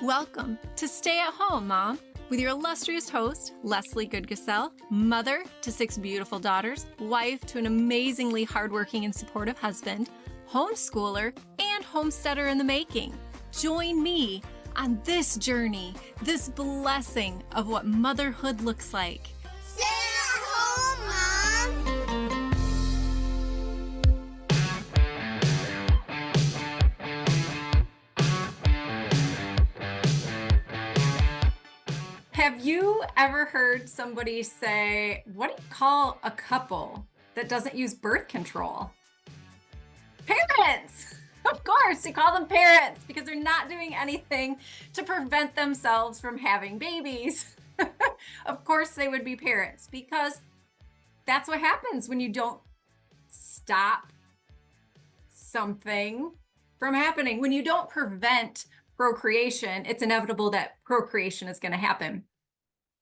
Welcome to Stay at Home, Mom, with your illustrious host, Lesley Goodgesell, mother to 6 beautiful daughters, wife to an amazingly hardworking and supportive husband, homeschooler, and homesteader in the making. Join me on this journey, this blessing of what motherhood looks like. Stay at home, Mom! Have you ever heard somebody say, what do you call a couple that doesn't use birth control? Parents! Of course, you call them parents because they're not doing anything to prevent themselves from having babies. Of course, they would be parents because that's what happens when you don't stop something from happening. When you don't prevent procreation, it's inevitable that procreation is going to happen.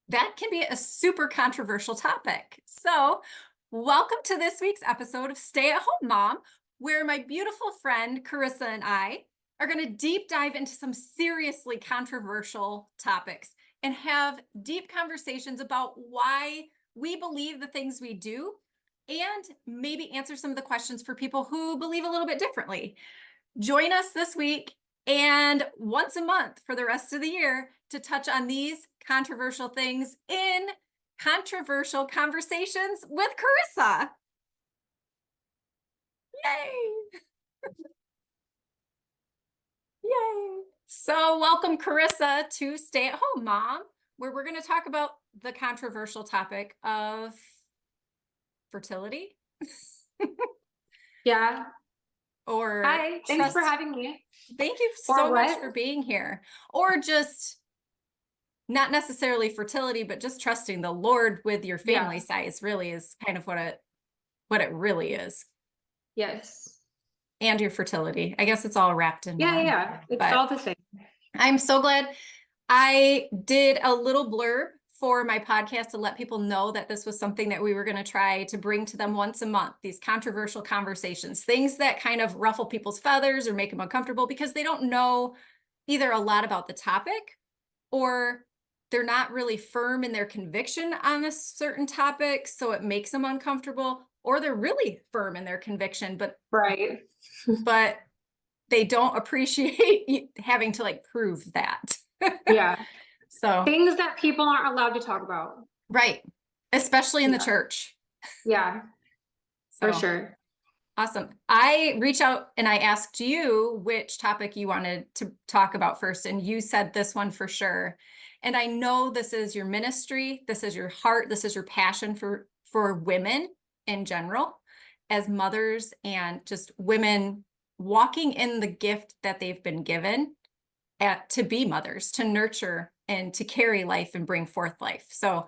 That can be a super controversial topic. So, welcome to this week's episode of Stay at Home, Mom, where my beautiful friend Karissa and I are going to deep dive into some seriously controversial topics and have deep conversations about why we believe the things we do and maybe answer some of the questions for people who believe a little bit differently. Join us this week and once a month for the rest of the year to touch on these controversial things in Controversial Conversations with Karissa. Yay! Yay! So welcome, Karissa, to Stay at Home, Mom, where we're going to talk about the controversial topic of fertility. Yeah. Or hi, thanks for having me. Thank you so much for being here. Or just not necessarily fertility, but just trusting the Lord with your family size really is kind of what it really is. Yes. And your fertility. I guess it's all wrapped in one. Yeah. It's all the same. I'm so glad I did a little blurb for my podcast to let people know that this was something that we were going to try to bring to them once a month, these controversial conversations, things that kind of ruffle people's feathers or make them uncomfortable because they don't know either a lot about the topic or they're not really firm in their conviction on a certain topic, so it makes them uncomfortable, or they're really firm in their conviction, but but they don't appreciate having to like prove that. Yeah. So things that people aren't allowed to talk about. Right. Especially in the church. Yeah. So, for sure. Awesome. I reached out and I asked you which topic you wanted to talk about first, and you said this one for sure. And I know this is your ministry, this is your heart, this is your passion for women in general, as mothers and just women walking in the gift that they've been given to be mothers, to nurture and to carry life and bring forth life. So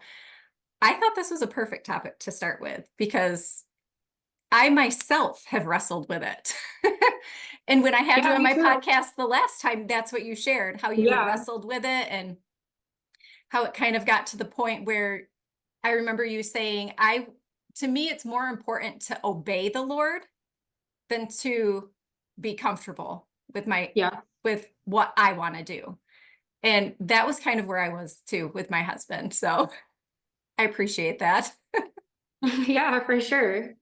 I thought this was a perfect topic to start with because I myself have wrestled with it. And when I had you on my podcast the last time, that's what you shared, how you had wrestled with it and how it kind of got to the point where I remember you saying, to me, it's more important to obey the Lord than to be comfortable with with what I want to do. And that was kind of where I was too with my husband. So I appreciate that. Yeah, for sure.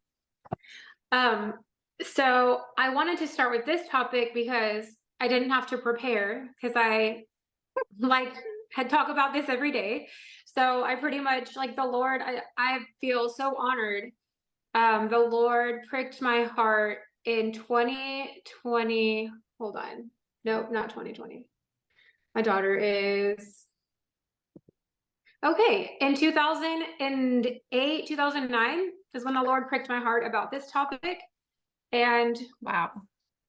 So I wanted to start with this topic because I didn't have to prepare because I had talk about this every day. So I pretty much the Lord, I feel so honored. The Lord pricked my heart in 2020. Hold on. No, not 2020. My daughter is okay. In 2008, 2009 is when the Lord pricked my heart about this topic. And wow,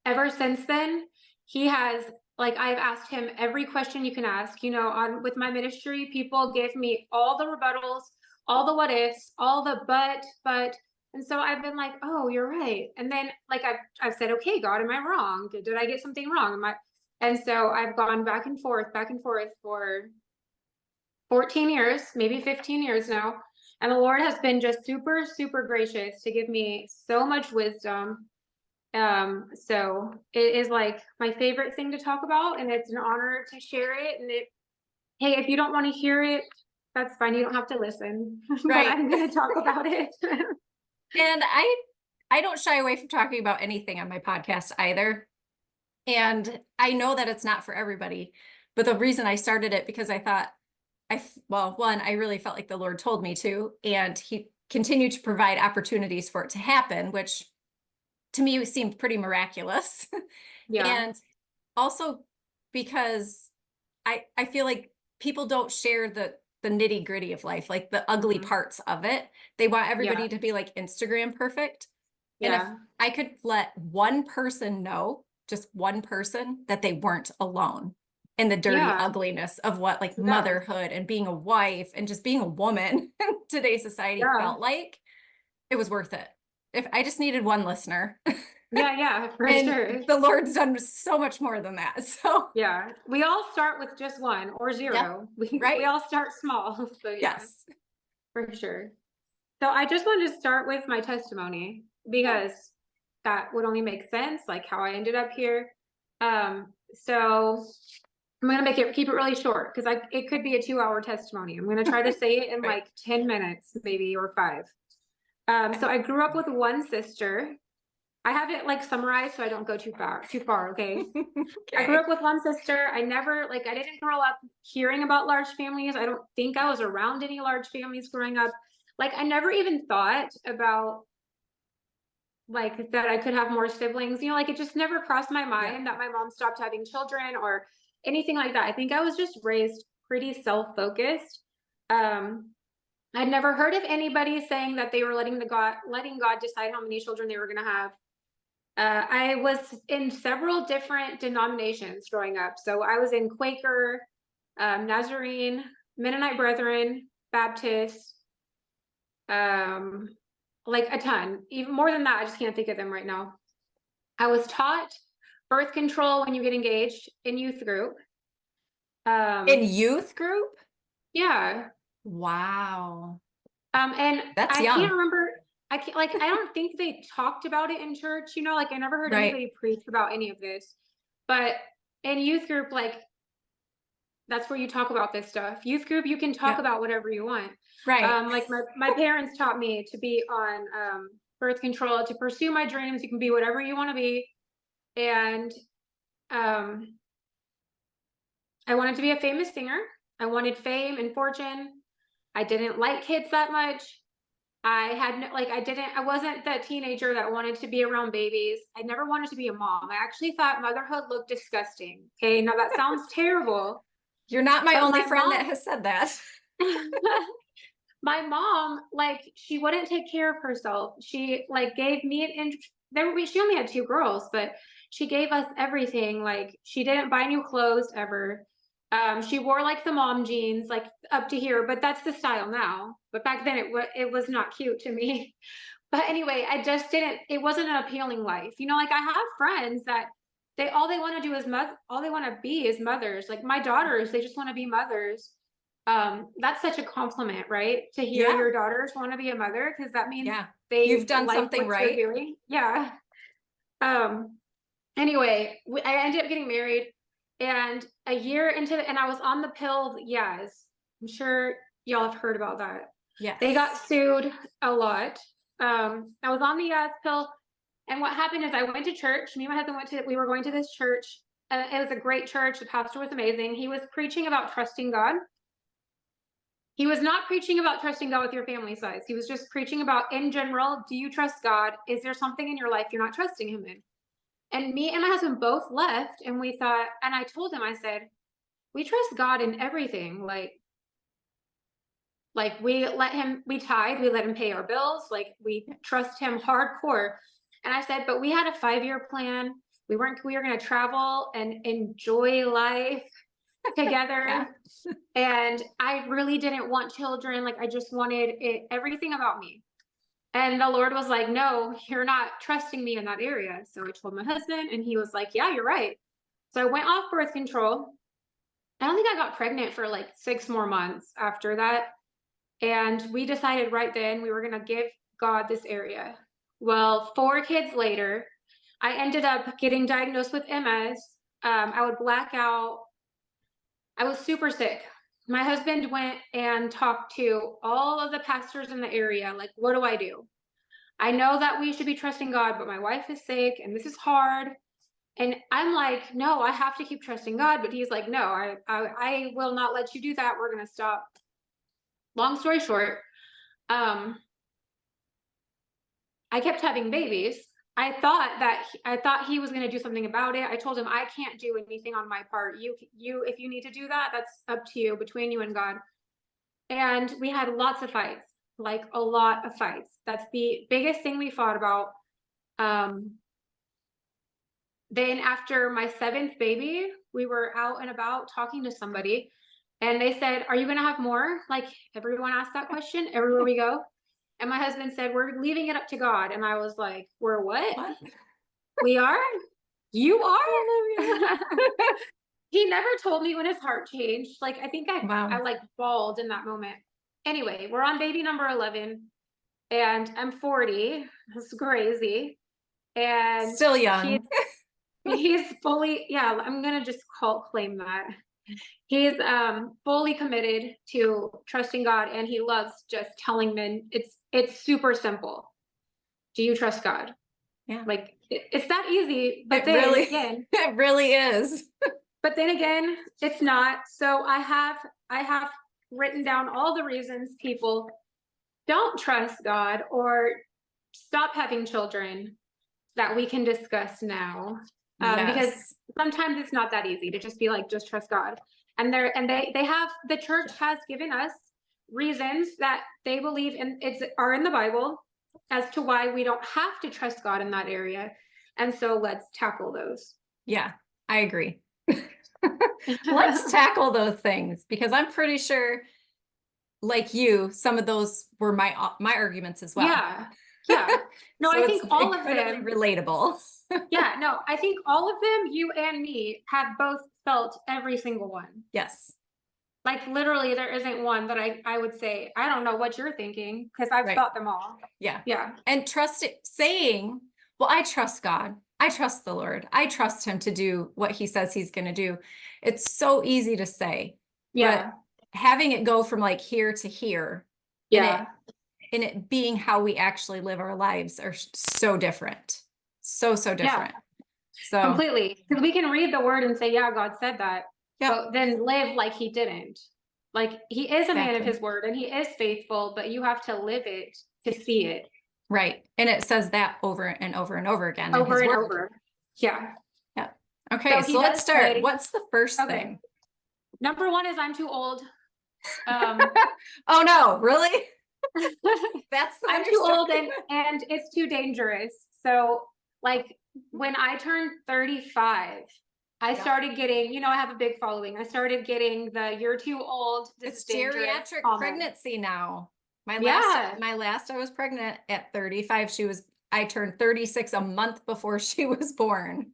ever since then, he has I've asked him every question you can ask, with my ministry, people give me all the rebuttals, all the what ifs, all the but, and so I've been like, oh, you're right. And then I've said, okay, God, am I wrong? Did I get something wrong? And so I've gone back and forth for 14 years, maybe 15 years now. And the Lord has been just super, super gracious to give me so much wisdom So it is like my favorite thing to talk about, and it's an honor to share it. And hey, if you don't want to hear it, that's fine. You don't have to listen, but Right. I'm going to talk about it. And I don't shy away from talking about anything on my podcast either. And I know that it's not for everybody, but the reason I started it because I thought well, one, I really felt like the Lord told me to, and he continued to provide opportunities for it to happen, which to me seemed pretty miraculous. Yeah. And also because I feel like people don't share the nitty gritty of life, like the ugly Mhm. parts of it. They want Yeah. everybody to be like Instagram perfect. And if Yeah. I could let one person know, just one person, that they weren't alone in the dirty Yeah. ugliness of what like Yeah. motherhood and being a wife and just being a woman in today's society Yeah. felt like, it was worth it. If I just needed one listener. Yeah. Yeah. For And sure. the Lord's done so much more than that. So, Yeah. We all start with just one or yep, zero. We right? all start small. So yeah, Yes. for sure. So I just wanted to start with my testimony Yeah. because that would only make sense, like how I ended up here. So I'm gonna keep it really short because it could be a 2-hour testimony. I'm gonna try to say it in Right. like 10 minutes, maybe, or 5. So I grew up with one sister. I have it like summarized so I don't go too far, okay? I grew Okay. up with one sister. I didn't grow up hearing about large families. I don't think I was around any large families growing up. Like, I never even thought about like that I could have more siblings. Like it just never crossed my Yeah. mind that my mom stopped having children or anything like that. I think I was just raised pretty self-focused. Um, I'd never heard of anybody saying that they were letting God decide how many children they were going to have. I was in several different denominations growing up. So I was in Quaker, Nazarene, Mennonite Brethren, Baptist, um, like a ton. Even more than that, I just can't think of them right now. I was taught birth control when you get engaged in youth group. In Um, youth group? yeah. Wow. And That's I can't young. remember. I don't think they talked about it in church. Like I never heard Right. anybody preach about any of this. But in youth group, like that's where you talk about this stuff. Youth group, you can talk Yep. about whatever you want. Right. Like my parents taught me to be on birth control, to pursue my dreams. You can be whatever you want to be. And um, I wanted to be a famous singer. I wanted fame and fortune. I didn't like kids that much. I wasn't that teenager that wanted to be around babies. I never wanted to be a mom. I actually thought motherhood looked disgusting. Okay, now that sounds terrible, You're not my but only my friend that mom, has said that. my mom, like, she wouldn't take care of herself. She like gave me she only had 2 girls, but she gave us everything. Like, she didn't buy new clothes ever. She wore like the mom jeans, like up to here, but that's the style now. But back then it was not cute to me. But anyway, it wasn't an appealing life. Like I have friends that all they want to do is all they want to be is mothers. Like my daughters, they just want to be mothers. That's such a compliment, right? To hear Yeah. your daughters want to be a mother, because that means Yeah. they You've done like something what you're right. doing. Yeah. Um, anyway, I ended up getting married, and a year into and I was on the pill. Yes, I'm sure y'all have heard about that. They got Yes. sued a lot. I was on the Yaz pill, and what happened is I went to church. Me and my husband we were going to this church. It was a great church. The pastor was amazing. He was preaching about trusting God. He was not preaching about trusting God with your family size. He was just preaching about, in general, do you trust God? Is there something in your life you're not trusting him in? And me and my husband both left, and we thought, and I told him, I said, we trust God in everything. Like we tithe, we let him pay our bills, like we trust him hardcore. And I said, but we had a 5-year plan. We were going to travel and enjoy life Yeah. together. And I really didn't want children. Like I just wanted everything about me. And the Lord was like, no, you're not trusting me in that area. So I told my husband, and he was like, yeah, you're right. So I went off birth control. I don't think I got pregnant for like 6 more months after that. And we decided right then we were going to give God this area. Well, 4 kids later, I ended up getting diagnosed with MS. I would black out. I was super sick. My husband went and talked to all of the pastors in the area. Like, what do I do? I know that we should be trusting God, but my wife is sick and this is hard. And I'm like, no, I have to keep trusting God. But he's like, no, I will not let you do that. We're going to stop. Long story short, um, I kept having babies. I thought he was going to do something about it. I told him I can't do anything on my part. If you need to do that, that's up to you, between you and God. And we had lots of fights, like a lot of fights. That's the biggest thing we fought about. Then after my 7th baby, we were out and about talking to somebody, and they said, "Are you going to have more?" Like, everyone asked that question everywhere we go. And my husband said, "We're leaving it up to God." And I was like, "We're what? What? We are? You are?" Oh, He never told me when his heart changed. Like, I think I wow. like bawled in that moment. Anyway, we're on baby number 11, and I'm 40. It's crazy. And Still young. he's fully, yeah, I'm gonna just claim that. He's fully committed to trusting God, and he loves just telling men it's super simple. Do you trust God? Yeah. Like, it's that easy. But It then really, again, it really is. but then again, it's not. So I have written down all the reasons people don't trust God or stop having children that we can discuss now. Because Yes. sometimes it's not that easy to just be like, just trust God. And they have, the church has given us reasons that they believe in, are in the Bible, as to why we don't have to trust God in that area. And so let's tackle those. Yeah, I agree. Let's tackle those things, because I'm pretty sure, like you, some of those were my arguments as well. Yeah. Yeah. No, So I it's think all of incredibly them, relatable. yeah, no, I think all of them, you and me, have both felt every single one. Yes. Like, literally, there isn't one that I would say, I don't know what you're thinking, because I've Right. thought them all. Yeah. Yeah. And saying, well, I trust God. I trust the Lord. I trust him to do what he says he's going to do. It's so easy to say, Yeah. but having it go from like here to here, Yeah. and it being how we actually live our lives are so different. So Yeah. different. So Completely. Because we can read the word and say, yeah, God said that, yeah, but then live like he didn't. Like, he is a man of exactly. his word and he is faithful, but you have to live it to see it. Right. And it says that over and over and over again in Over his and word. over. Yeah. Yeah. Okay. So he So let's does start. say, What's the first okay, thing? number one is I'm too old. Oh no, really? That's the one I'm you're too old starting and it's too dangerous. So, like, when I turned 35, I started getting, I have a big following. I started getting the "you're too old, this is It's dangerous" geriatric comment. pregnancy now. Yeah. My last I was pregnant at 35. I turned 36 a month before she was born.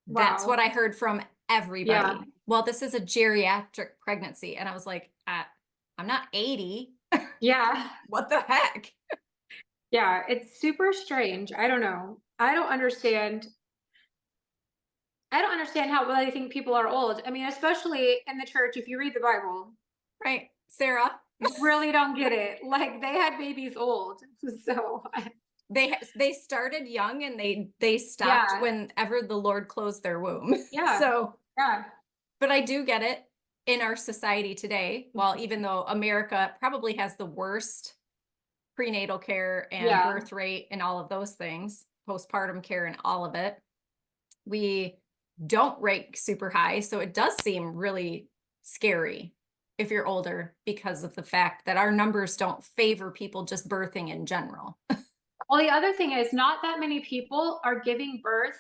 That's what Wow. I heard from everybody. Yeah. Well, this is a geriatric pregnancy. And I was like, I'm not 80. Yeah. What the heck? Yeah. It's super strange. I don't know. I don't understand how they think people are old. I mean, especially in the church, if you read the Bible, Right. Sarah. really don't get it. Like, they had babies old. So They started young and they stopped yeah. whenever the Lord closed their womb. Yeah. So, Yeah. but I do get it in our society today. Well, even though America probably has the worst prenatal care and Yeah. birth rate and all of those things, postpartum care and all of it, we don't rank super high. So it does seem really scary if you're older, because of the fact that our numbers don't favor people just birthing in general. Well, the other thing is, not that many people are giving birth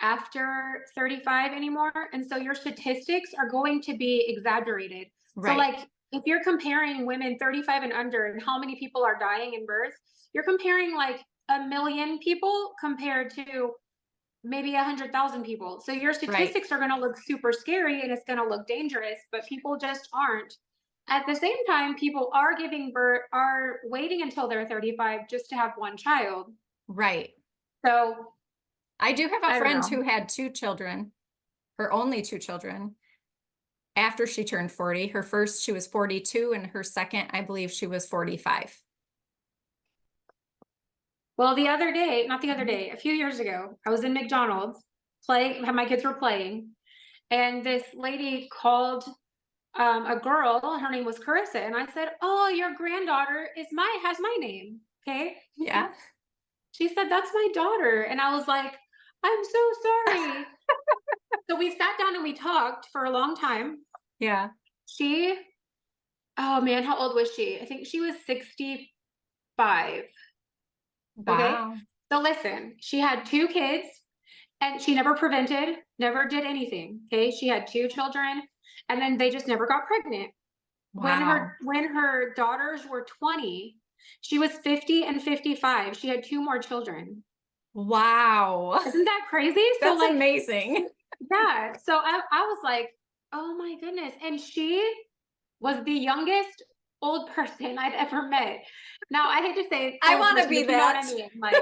after 35 anymore. And so your statistics are going to be exaggerated. So, Right. like, if you're comparing women 35 and under and how many people are dying in birth, you're comparing like 1 million people compared to maybe 100,000 people. So your statistics are going to look super scary and it's going to look dangerous, but people just aren't. At the same time, people are giving birth, are waiting until they're 35 just to have one child. Right. So I do have a I don't friend know. who had 2 children, her only 2 children, after she turned 40. Her first, she was 42, and her second, I believe she was 45. Well, the other day, not the other day, a few years ago, I was in McDonald's playing, my kids were playing, and this lady called a girl, her name was Karissa, and I said, "Oh, your granddaughter has my name." Okay. Yeah. She said, "That's my daughter." And I was like, "I'm so sorry." So we sat down and we talked for a long time. Yeah. She, oh man, how old was she? I think she was 65. Okay. Wow. So listen, she had 2 kids and she never prevented, never did anything. Okay. She had 2 children and then they just never got pregnant. Wow. When her daughters were 20, she was 50 and 55. She had 2 more children. Wow. Isn't that crazy? So That's like, amazing. yeah. So I was like, oh my goodness. And she was the youngest old person I'd ever met. Now I hate to say I old want to person, be but you know what I that. mean. Like,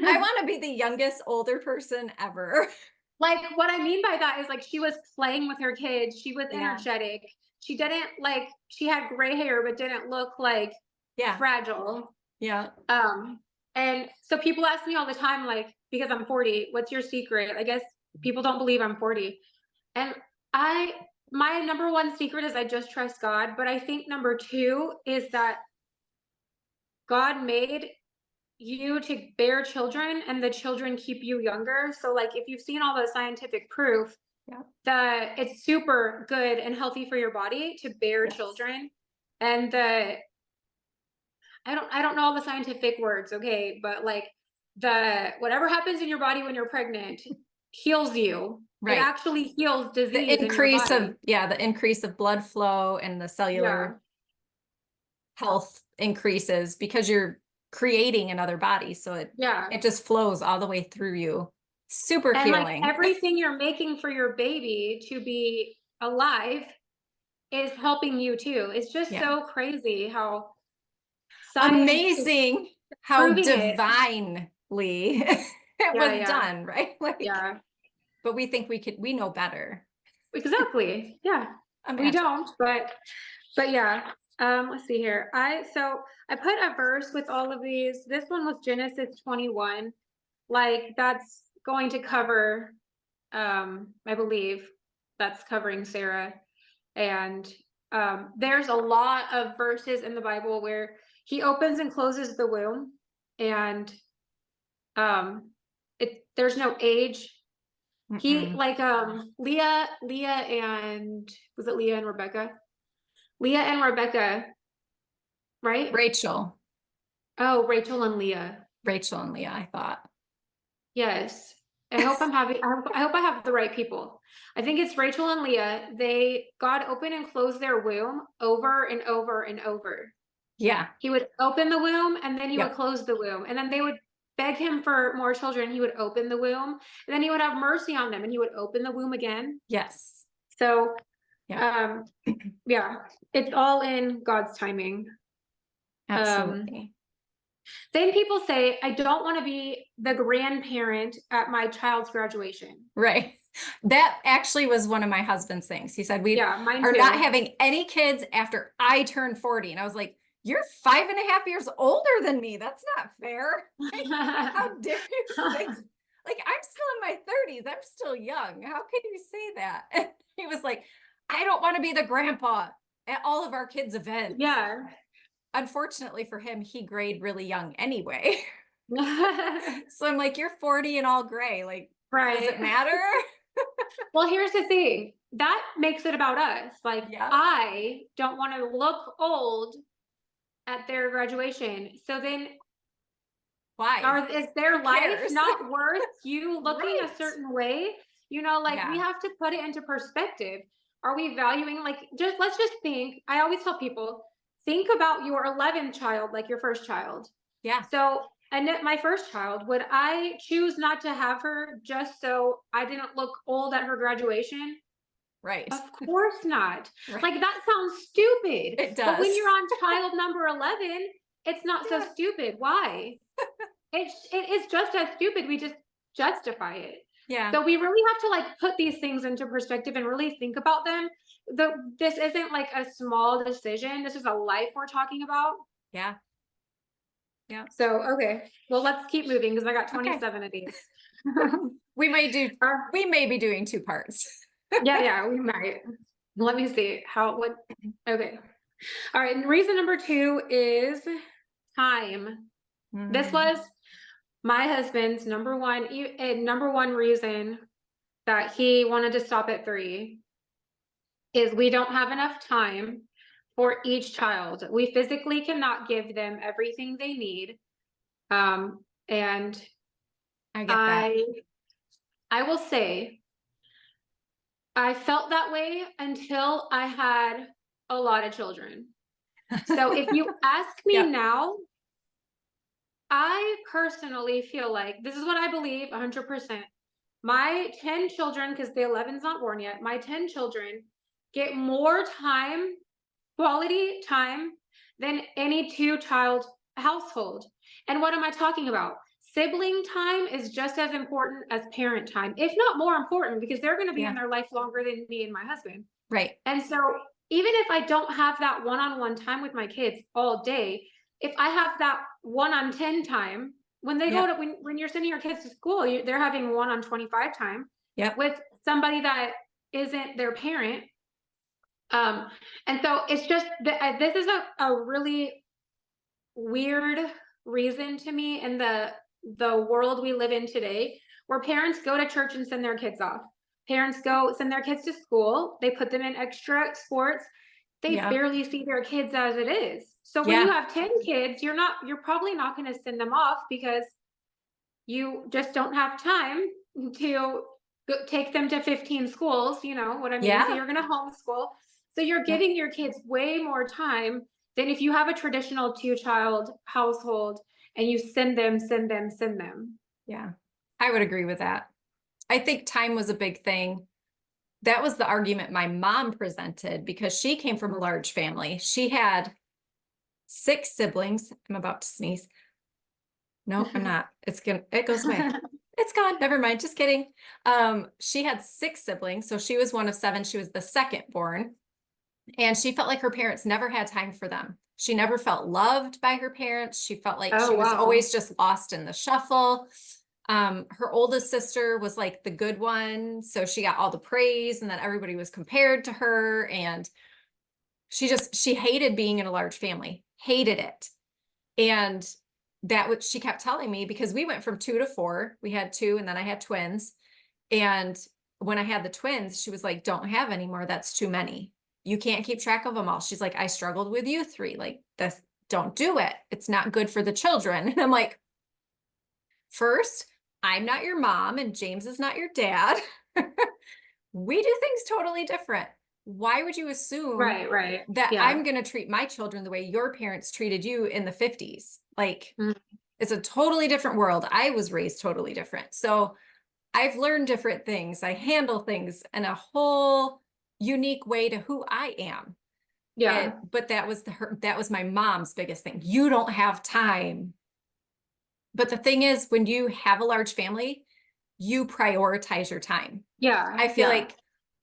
I want to be the youngest older person ever. like what I mean by that is like she was playing with her kids. She was Yeah. energetic. She didn't like, she had gray hair, but didn't look like Yeah. fragile. Yeah. And so people ask me all the time, like, because I'm 40, what's your secret? I guess people don't believe I'm 40. And my number one secret is I just trust God. But I think number 2 is that God made you to bear children and the children keep you younger. So like if you've seen all the scientific proof Yeah. that it's super good and healthy for your body to bear Yes. children. And I don't know all the scientific words, okay, but like the whatever happens in your body when you're pregnant heals you. Right. It actually heals The disease in your increase body. of, yeah, the increase of blood flow and the Yeah. cellular health increases because you're creating another body. So Yeah. it just flows all the way through you. Super And like healing. everything you're making for your baby to be alive is helping you too. It's just Yeah. so crazy how science is Amazing how proving it. divinely it Yeah, was yeah, done, right? Like, yeah. but we think we know better. Exactly. Yeah. We Imagine. don't, but yeah. Let's see here. I put a verse with all of these. This one was Genesis 21. Like that's going to cover I believe that's covering Sarah. And there's a lot of verses in the Bible where he opens and closes the womb and there's no age. He Mm-mm. like Leah and was it Leah and Rebecca? Leah and Rebecca, right? Rachel Oh, Rachel and Leah. and Leah, I thought. Yes. I hope I have the right people. I think it's Rachel and Leah. God opened and closed their womb over and over and over. Yeah. He would open the womb and then he would Yep. close the womb. And then they would beg him for more children. He would open the womb and then he would have mercy on them and he would open the womb again. Yes. So, Yeah. yeah, it's all in God's timing. Absolutely. Then people say, I don't want to be the grandparent at my child's graduation. Right. That actually was one of my husband's things. He said, we Mine are too. not having any kids after I turn 40. And I was like, you're 5.5 years older than me. That's not fair. Like, how dare you say, like, I'm still in my 30s. I'm still young. How can you say that? And he was like, I don't want to be the grandpa at all of our kids' events. Yeah. Unfortunately for him, he grayed really young anyway. So I'm like, you're 40 and all gray. Like, right. does it matter? Well, here's the thing. That makes it about us. Like, Yeah. I don't want to look old at their graduation. So then Why? is their Who life cares? not worth you looking Right. a certain way? You know, like we Yeah. have to put it into perspective. Are we valuing like let's just think. I always tell people, think about your 11th child, like your first child. Yeah. So, and my first child, would I choose not to have her just so I didn't look old at her graduation? Right. Of course not. Right. Like that sounds stupid. It does. But when you're on child number 11, it's not so Yeah. stupid. Why? It is just as stupid. justify it. Yeah. So we really have to like put these things into perspective and really think about them. This isn't like a small decision. This is a life we're talking about. Yeah. Yeah. So, okay. Well, let's keep moving because I got Okay. 27 of these. We may Or- be doing 2 parts. yeah, we might. Let me see okay. All right. And reason number 2 is time. This Mm, was my husband's number one reason that he wanted to stop at 3 is we don't have enough time for each child. We physically cannot give them everything they need. And I get that. I will say I felt that way until I had a lot of children. So if you ask me Yep. now, I personally feel like this is what I believe 100%. My 10 children, because the 11's not born yet, my 10 children get more time, quality time, than any 2-child household. And what am I talking about? Sibling time is just as important as parent time, if not more important, because they're going to be in Yeah. their life longer than me and my husband. Right. And so even if I don't have that one-on-one time with my kids all day, if I have that 1-on-10 time, when they go Yep. to when you're sending your kids to school, they're having 1-on-25 time Yep. with somebody that isn't their parent. And so it's just this is a really weird reason to me in the world we live in today, where parents go to church and send their kids off. Parents go send their kids to school. They put them in extra sports. They Yeah. barely see their kids as it is. So when Yeah. you have 10 kids, you're probably not going to send them off because you just don't have time to take them to 15 schools, you know what I mean? So Yeah. you're going to homeschool. So you're Yep. giving your kids way more time than if you have a traditional 2-child household and you send them. Yeah. I would agree with that. I think time was a big thing. That was the argument my mom presented because she came from a large family. She had 6 siblings. I'm about to sneeze. No, I'm not. It goes away. It's gone. Never mind. Just kidding. She had 6 siblings. So she was one of 7. She was the second born. And she felt like her parents never had time for them. She never felt loved by her parents. She felt like Oh, she was wow. always just lost in the shuffle. Her oldest sister was like the good one. So she got all the praise and then everybody was compared to her. And she hated being in a large family, hated it. And she kept telling me because we went from 2 to 4. We had 2 and then I had twins. And when I had the twins, she was like, don't have any more. That's too many. You can't keep track of them all. She's like, I struggled with you 3. Like, don't do it. It's not good for the children. And I'm like, first, I'm not your mom and James is not your dad. We do things totally different. Why would you assume Right. that Yeah. I'm going to treat my children the way your parents treated you in the 50s? Like, Mhm. it's a totally different world. I was raised totally different. So I've learned different things. I handle things in a whole unique way to who I am. Yeah. But that was my mom's biggest thing. You don't have time. But the thing is, when you have a large family, you prioritize your time. Yeah. I feel Yeah. like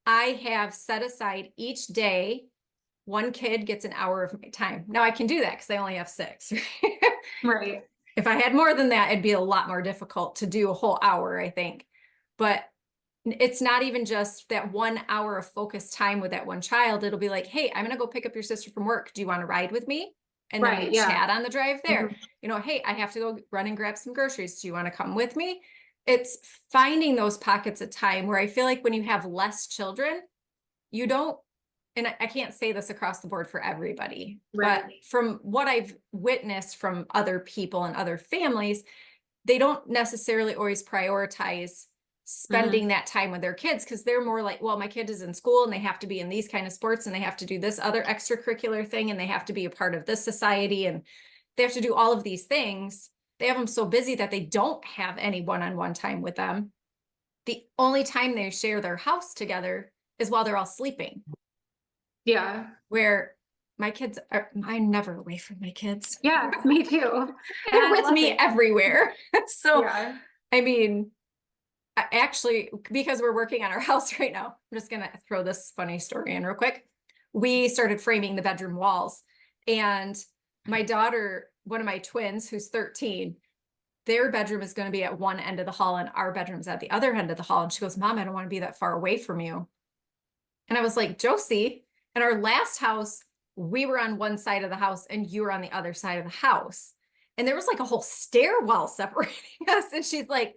I have set aside each day, one kid gets an hour of my time. Now I can do that because I only have 6. Right. If I had more than that, it'd be a lot more difficult to do a whole hour, I think. But it's not even just that 1 hour of focused time with that one child. It'll be like, hey, I'm going to go pick up your sister from work. Do you want to ride with me? And then Right, we yeah. chat on the drive there. Mhm. You know, hey, I have to go run and grab some groceries. Do you want to come with me? It's finding those pockets of time where I feel like when you have less children, you don't, and I can't say this across the board for everybody, but Right. from what I've witnessed from other people and other families, they don't necessarily always prioritize spending that time with their kids because they're more like, well, my kid is in school and they have to be in these kind of sports and they have to do this other extracurricular thing and they have to be a part of this society and they have to do all of these things. They have them so busy that they don't have any one-on-one time with them. The only time they share their house together is while they're all sleeping. Yeah. Where I'm never away from my kids. Yeah, me too. And They're I with love me it. everywhere. So, Yeah. I mean, actually, because we're working on our house right now, I'm just gonna throw this funny story in real quick. We started framing the bedroom walls, and my daughter, one of my twins, who's 13, their bedroom is going to be at one end of the hall and our bedroom's at the other end of the hall. And she goes, Mom, I don't want to be that far away from you. And I was like, Josie, in our last house, we were on one side of the house and you were on the other side of the house. And there was like a whole stairwell separating us. And she's like,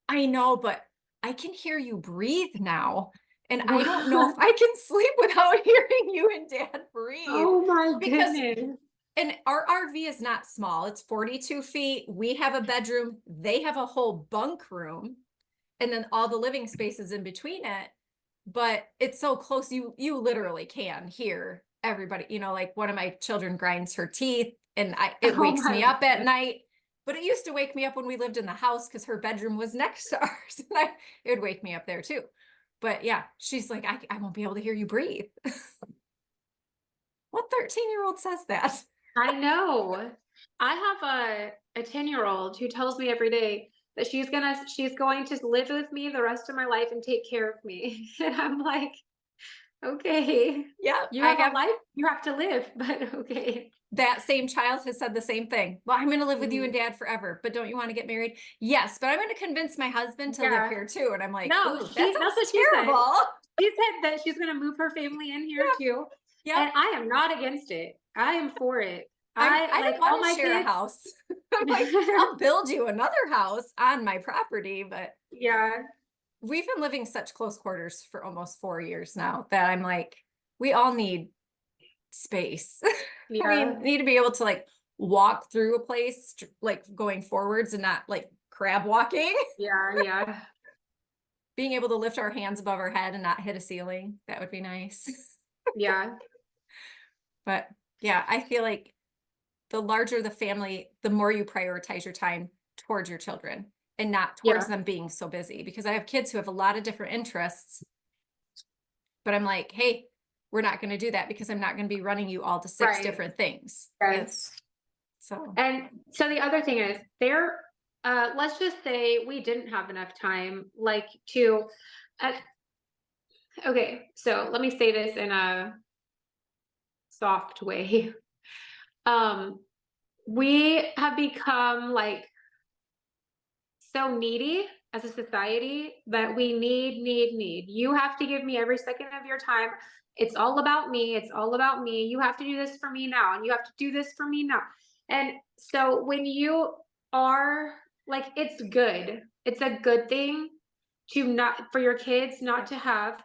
I know, but I can hear you breathe now. And I don't know if I can sleep without hearing you and Dad breathe. Oh my Because goodness. and our RV is not small. It's 42 feet. We have a bedroom. They have a whole bunk room. And then all the living spaces in between it. But it's so close. You literally can hear everybody. You know, like one of my children grinds her teeth and it Oh wakes my me up at goodness. night. But it used to wake me up when we lived in the house because her bedroom was next to ours. And it would wake me up there too. But yeah, she's like, I won't be able to hear you breathe. What 13-year-old says that? I know. I have a 10-year-old who tells me every day that she's going to live with me the rest of my life and take care of me. And I'm like, okay, Yeah, you I have have a life you have to live, but okay. that same child has said the same thing. Well, I'm going to live with you and Mhm. Dad forever, but don't you want to get married? Yes, but I'm going to convince my husband to live Yeah. here too. And I'm like, No, ooh, that that's what sounds she said. terrible. She said that she's gonna move her family in here too. Yep. And I am not against it. I am for it. I Like don't all want to my share a kids. house. I'm like, I'll build you another house on my property, but Yeah, we've been living such close quarters for almost 4 years now that I'm like, we all need space. We yeah, need to be able to like walk through a place, like going forwards and not like crab walking. yeah. Being able to lift our hands above our head and not hit a ceiling, that would be nice. Yeah. But yeah, I feel like the larger the family, the more you prioritize your time towards your children and not towards Yeah. them being so busy. Because I have kids who have a lot of different interests, but I'm like, hey, we're not going to do that because I'm not going to be running you all to 6 Right. different things. Right. So And so the other thing is let's just say we didn't have enough time, like to, uh, okay, so let me say this in a soft way. Um, we have become like so needy as a society that we need. You have to give me every second of your time. It's all about me. It's all about me. You have to do this for me now, and you have to do this for me now. And so when you are like, it's good. It's a good thing to not for your kids not to have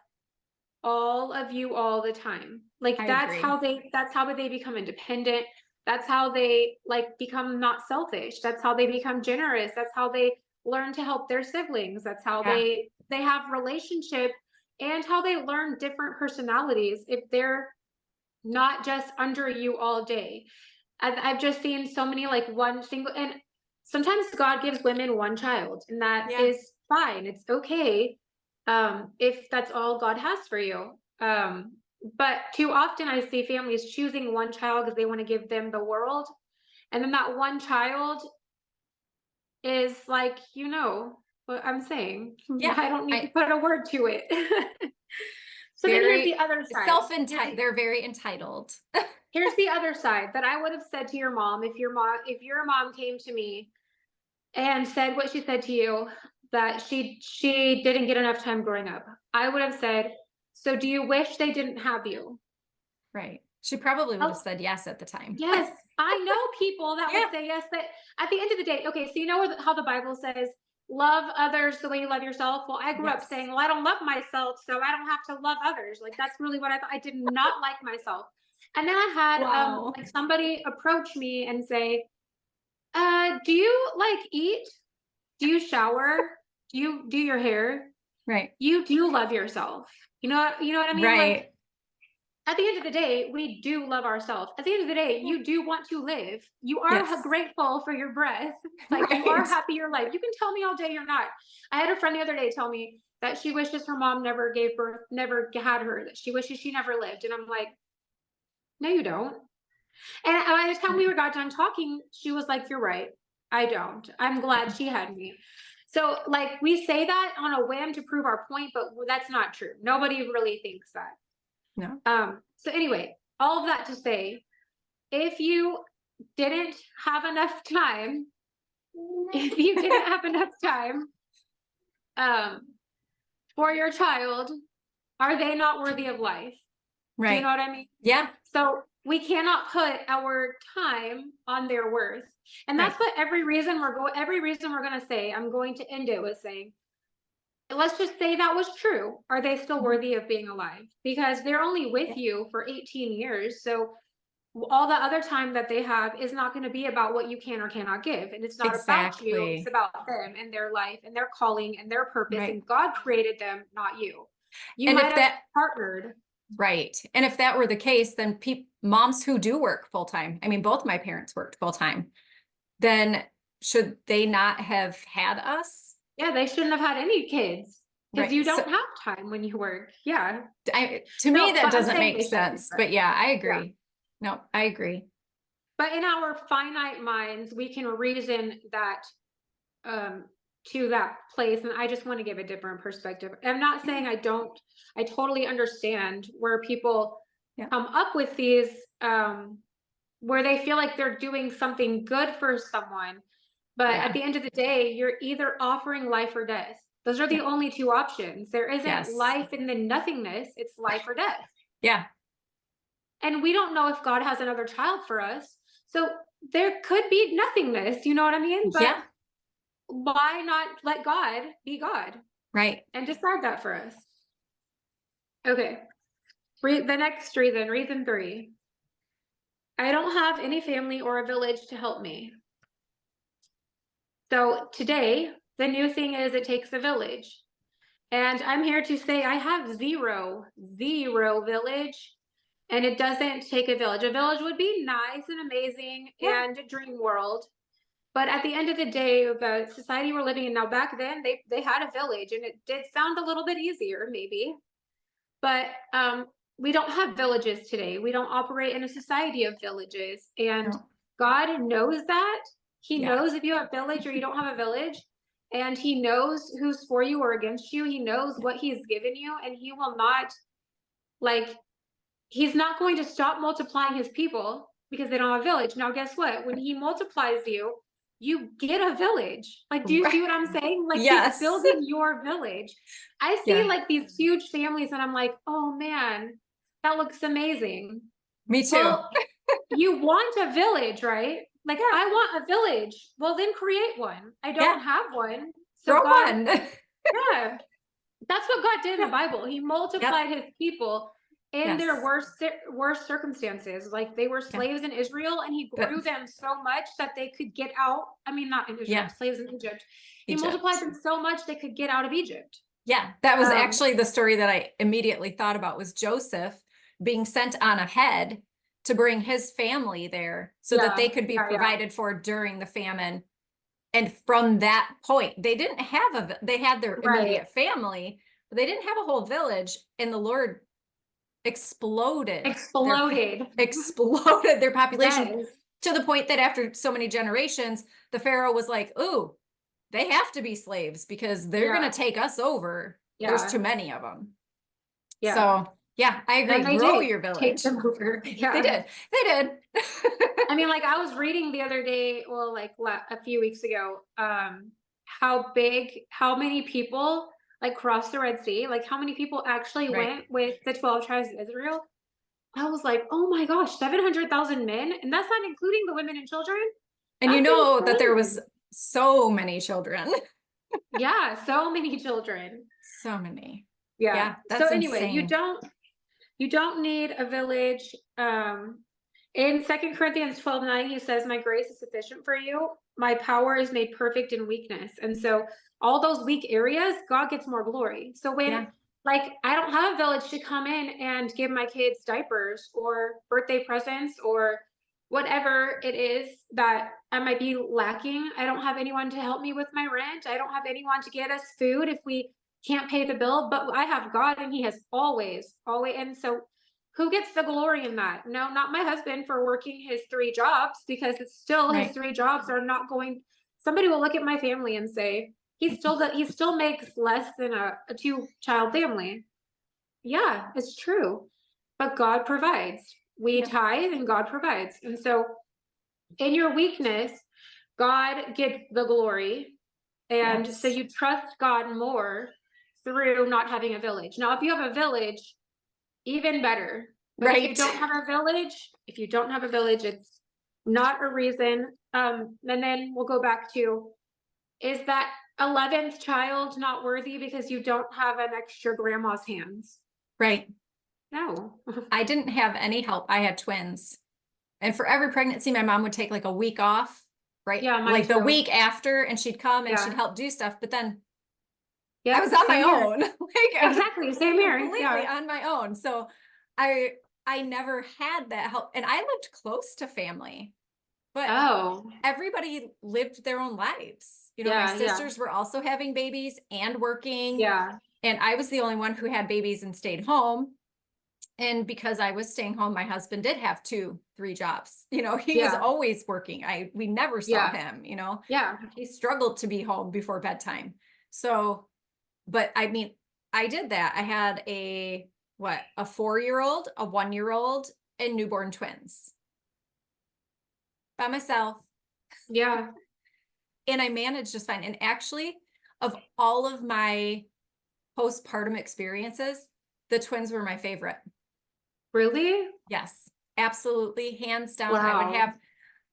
all of you all the time. Like I agree. that's how they become independent. That's how they like become not selfish. That's how they become generous. That's how they learn to help their siblings. That's how Yeah. they have relationship and how they learn different personalities if they're not just under you all day. I've just seen so many like one single and sometimes God gives women one child and that Yeah. is fine. It's okay if that's all God has for you. But too often I see families choosing one child because they want to give them the world. And then that one child is like, you know what I'm saying. Yeah. I don't need to I put a word to it. So then here's the very other side. self-entitled. They're very entitled. Here's the other side that I would have said to your mom if your mom came to me and said what she said to you, that she didn't get enough time growing up. I would have said, "So do you wish they didn't have you?" Right. She probably would have Oh, said yes at the time. yes. I know people that Yeah. would say yes, but at the end of the day, okay, so you know how the Bible says, "Love others the way you love yourself." Well, I grew up Yes. saying, "Well, I don't love myself, so I don't have to love others." Like that's really what I thought. I did not like myself. And then I had Wow. like somebody approach me and say, do you like eat? Do you shower? Do you do your hair? Right. You do love yourself. You know what I mean? Like Right. at the end of the day, we do love ourselves. At the end of the day, Yeah. you do want to live. You are Yes. grateful for your breath. Like you are Right. happy you're alive. You can tell me all day you're not. I had a friend the other day tell me that she wishes her mom never gave birth, never had her, that she wishes she never lived. And I'm like, no, you don't. And by the time we got done talking, she was like, you're right. I don't. I'm glad she had me. So like we say that on a whim to prove our point, but that's not true. Nobody really thinks that. No. So anyway, all of that to say, if you didn't have enough time, if you didn't have enough time um for your child, are they not worthy of life? Do you Right. know what I mean? Yeah. So we cannot put our time on their worth. And Right. that's what every reason we're going to say, I'm going to end it with saying, let's just say that was true. Are they still Mhm. worthy of being alive? Because they're only with you for 18 years. So all the other time that they have is not going to be about what you can or cannot give. And it's not about you. It's Exactly. about them and their life and their calling and their purpose. Right. And God created them, not you. You And might if have that, partnered. right. And if that were the case, then moms who do work full time, I mean, both my parents worked full time, then should they not have had us? Yeah, they shouldn't have had any kids because Right. you So don't have time when you work. Yeah. to me, No, that but I'm doesn't saying make they should. sense. But yeah, I Yeah. agree. No, I agree. But in our finite minds, we can reason that um to that place. And I just want to give a different perspective. I'm not Yeah. saying I totally understand where people Yeah. come up with these where they feel like they're doing something good for someone. But at Yeah. the end of the day, you're either offering life or death. Those are the Yeah. only two options. There isn't Yes. life and then nothingness. It's life or death. Yeah. And we don't know if God has another child for us. So there could be nothingness, you know what I mean? But Yeah. why not let God be God Right. and decide that for us? Okay. The next reason 3. I don't have any family or a village to help me. So today, the new thing is it takes a village. And I'm here to say I have zero village. And it doesn't take a village. A village would be nice and amazing Yeah. and a dream world. But at the end of the day, the society we're living in now, back then, they had a village and it did sound a little bit easier, maybe. But we don't have villages today. We don't operate in a society of villages. And No. God knows that. He Yeah. knows if you have a village or you don't have a village. And he knows who's for you or against you. He knows what he's given you. And he will not, like, he's not going to stop multiplying his people because they don't have a village. Now, guess what? When he multiplies you, you get a village. Like, do you see what I'm saying? Like, he's Yes. building your village. I see Yeah. like these huge families, and I'm like, oh man, that looks amazing. Me too. Well, you want a village, right? Like, Yeah. I want a village. Well, then create one. I don't Yeah. have one. So Throw God, one. yeah, that's what God did in the Yeah. Bible. He multiplied his people in their Yes. worst circumstances. Like they were Yeah. slaves in Israel, and he grew But them so much that they could get out. I mean, not in Israel, yeah. slaves in Egypt. He multiplied Egypt. them so much they could get out of Egypt. Yeah. That was Um, actually the story that I immediately thought about was Joseph being sent on ahead to bring his family there so that they could be yeah. provided for during the famine. And from that point, they didn't have they had their Right. immediate family, but they didn't have a whole village. And the Lord exploded their population Yes. to the point that after so many generations, the Pharaoh was like, ooh, they have to be slaves because they're Yeah. going to take us over. There's Yeah. too many of them. Yeah. So yeah, I agree. And they Grow did your take village. them over. Yeah. They did. They did. I mean, like I was reading the other day, well, like a few weeks ago, how many people like crossed the Red Sea, like how many people actually Right. went with the 12 tribes of Israel. I was like, oh my gosh, 700,000 men, and that's not including the women and children. And you That's know that there was insane. so many children. Yeah, so many children. So many. Yeah. Yeah, So that's anyway, insane. you don't need a village. In 2 Corinthians 12:9, he says, my grace is sufficient for you. My power is made perfect in weakness. And so all those weak areas, God gets more glory. So when Yeah. like I don't have a village to come in and give my kids diapers or birthday presents or whatever it is that I might be lacking. I don't have anyone to help me with my rent. I don't have anyone to get us food if we can't pay the bill, but I have God and he has always. And so who gets the glory in that? No, not my husband for working his 3 jobs, because it's still his Right. 3 jobs are not going. Somebody will look at my family and say, he still makes less than a two-child family. Yeah, it's true. But God provides. We Yep. tithe and God provides. And so in your weakness, God gets the glory. And so Yes. you trust God more through not having a village. Now, if you have a village, even better. But if you Right. don't have a village, it's not a reason. And then we'll go back to, is that 11th child not worthy because you don't have an extra grandma's hands? Right. No. I didn't have any help. I had twins. And for every pregnancy, my mom would take like a week off, right? Yeah, mine Like the too. week after, and she'd come and she'd Yeah. help do stuff. But then I was Yep. on my Same here. own. Like I was Exactly. Same here. completely Yeah. on my own. So I I never had that help. And I lived close to family, but Oh. everybody lived their own lives. You know, my Yeah. Yeah. sisters were also having babies and working, Yeah. and I was the only one who had babies and stayed home. And because I was staying home, my husband did have 2, 3 jobs. You know, he was Yeah. always working. We never saw Yeah. him, you know. Yeah. He struggled to be home before bedtime. So, but I mean, I did that. I had a 4-year-old, a 1-year-old, and newborn twins by myself. Yeah. And I managed just fine. And actually, of all of my postpartum experiences, the twins were my favorite. Really? Yes, absolutely. Hands down. Wow.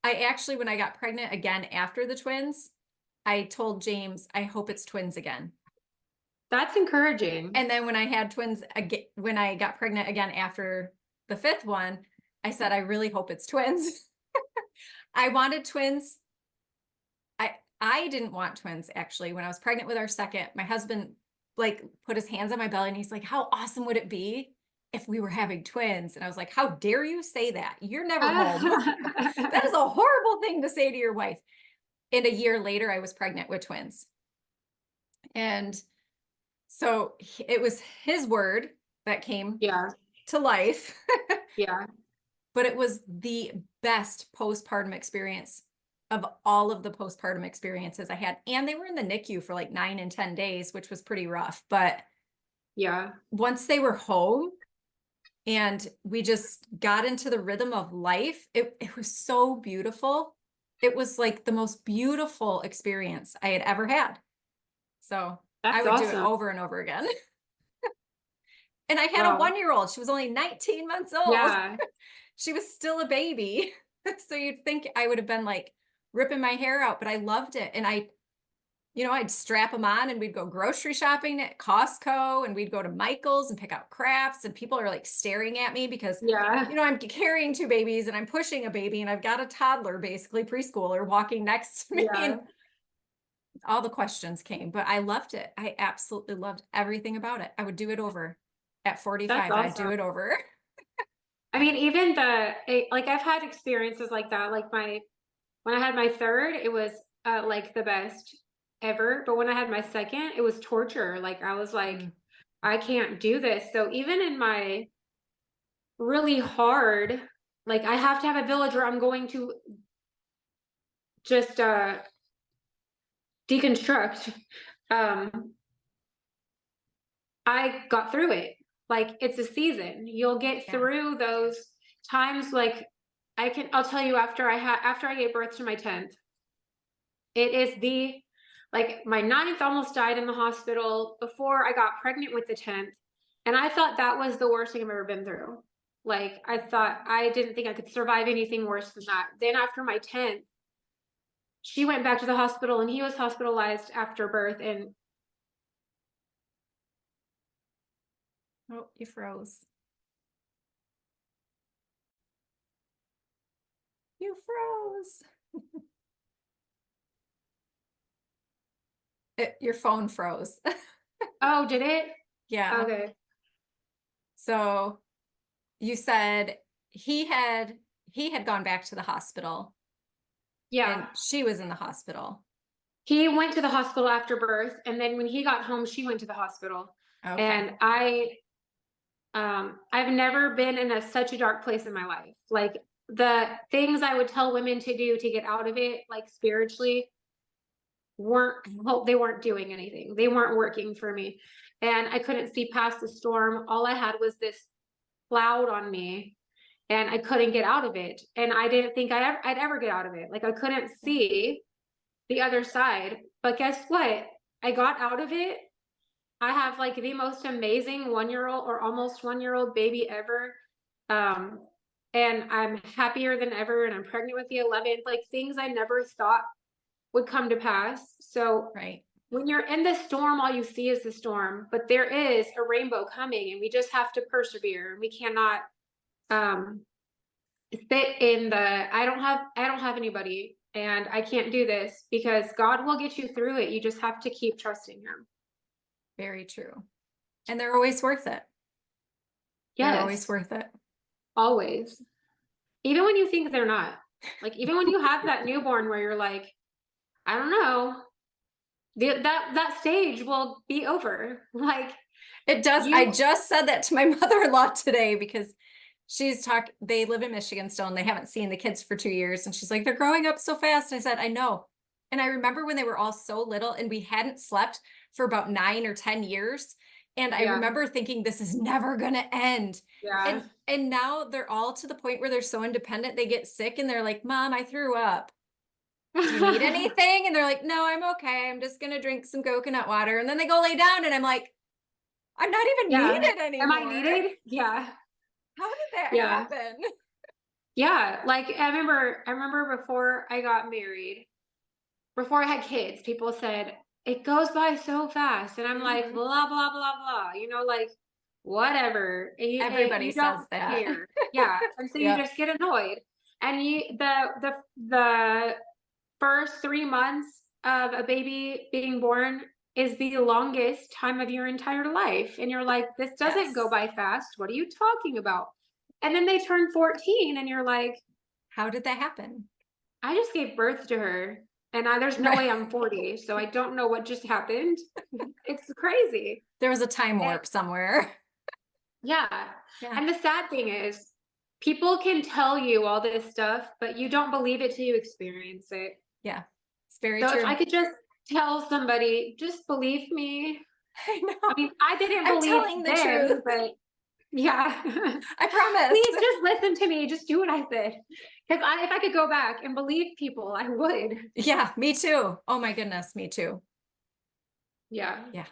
I actually, when I got pregnant again after the twins, I told James, I hope it's twins again. That's encouraging. And then when I had twins again, when I got pregnant again after the 5th one, I said, I really hope it's twins. I wanted twins. I didn't want twins actually. When I was pregnant with our second, my husband like put his hands on my belly and he's like, how awesome would it be if we were having twins? And I was like, how dare you say that? You're never home. That is a horrible thing to say to your wife. And a year later, I was pregnant with twins. And so it was his word that came Yeah. to life. Yeah. But it was the best postpartum experience of all of the postpartum experiences I had. And they were in the NICU for like 9 and 10 days, which was pretty rough. But Yeah. once they were home and we just got into the rhythm of life, it was so beautiful. It was like the most beautiful experience I had ever had. So I That's would do it awesome. over and over again. And I had a Wow. 1-year-old. She was only 19 months old. Yeah. She was still a baby. So you'd think I would have been like ripping my hair out, but I loved it. And I'd strap them on and we'd go grocery shopping at Costco and we'd go to Michael's and pick out crafts. And people are like staring at me because, Yeah. I'm carrying 2 babies and I'm pushing a baby and I've got a toddler, basically preschooler, walking next to me. Yeah. And all the questions came, but I loved it. I absolutely loved everything about it. I would do it over at 45. That's I'd do awesome. it over. I mean, even like I've had experiences like that. Like when I had my third, it was like the best ever. But when I had my second, it was torture. Like I was like, I can't do this. So even in my really hard, like I have to have a village where I'm going to just deconstruct. Um, I got through it. Like it's a season. You'll get Yeah. through those times. Like I'll tell you after I gave birth to my 10th, it is like my 9th almost died in the hospital before I got pregnant with the 10th. And I thought that was the worst thing I've ever been through. Like I didn't think I could survive anything worse than that. Then after my 10th, she went back to the hospital and he was hospitalized after birth. And Oh, you froze. You froze. Your phone froze. oh, did it? Yeah. Okay. So you said he had gone back to the hospital and Yeah. she was in the hospital. He went to the hospital after birth, and then when he got home, she went to the hospital. Okay. And I've never been in such a dark place in my life. Like the things I would tell women to do to get out of it, like spiritually, they weren't doing anything. They weren't working for me. And I couldn't see past the storm. All I had was this cloud on me, and I couldn't get out of it. And I didn't think I'd ever get out of it. Like, I couldn't see the other side. But guess what? I got out of it. I have like the most amazing 1-year-old or almost 1-year-old baby ever. And I'm happier than ever. And I'm pregnant with the 11th, like things I never thought would come to pass. So Right. when you're in the storm, all you see is the storm, but there is a rainbow coming, and we just have to persevere. We cannot sit in the I don't have anybody and I can't do this, because God will get you through it. You just have to keep trusting him. Very true. And they're always worth it. Yes. They're always worth it. Always. Even when you think they're not. Like, even when you have that newborn where you're like, I don't know, that stage will be over. Like, it does. I just said that to my mother-in-law today, because they live in Michigan still, and they haven't seen the kids for 2 years. And she's like, they're growing up so fast. I said, I know. And I remember when they were all so little and we hadn't slept for about 9 or 10 years. And I remember thinking, this is never going to end. Yeah. And now they're all to the point where they're so independent. They get sick and they're like, Mom, I threw up. Do you need anything? And they're like, no, I'm okay. I'm just going to drink some coconut water. And then they go lay down and I'm like, I'm not even needed anymore. Am I needed? Yeah. How did that happen? Yeah. Like, I remember before I got married, before I had kids, people said, it goes by so fast. And I'm like, blah, blah, blah, blah, you know, like, whatever. Everybody you says don't that. care. Yeah. And so you just get annoyed. And the first 3 months of a baby being born is the longest time of your entire life. And you're like, this doesn't go by fast. What are you talking about? And then they turn 14 and you're like, how did that happen? I just gave birth to her. And there's no way I'm 40, so I don't know what just happened. It's crazy. There was a time warp somewhere. Yeah. And the sad thing is, people can tell you all this stuff, but you don't believe it till you experience it. Yeah, it's very true. So if I could just tell somebody, just believe me. I know. I mean, I didn't believe the truth, but yeah. I promise. Please just listen to me. Just do what I said. Because if I could go back and believe people, I would. Yeah, me too. Oh my goodness, me too. Yeah. Yeah.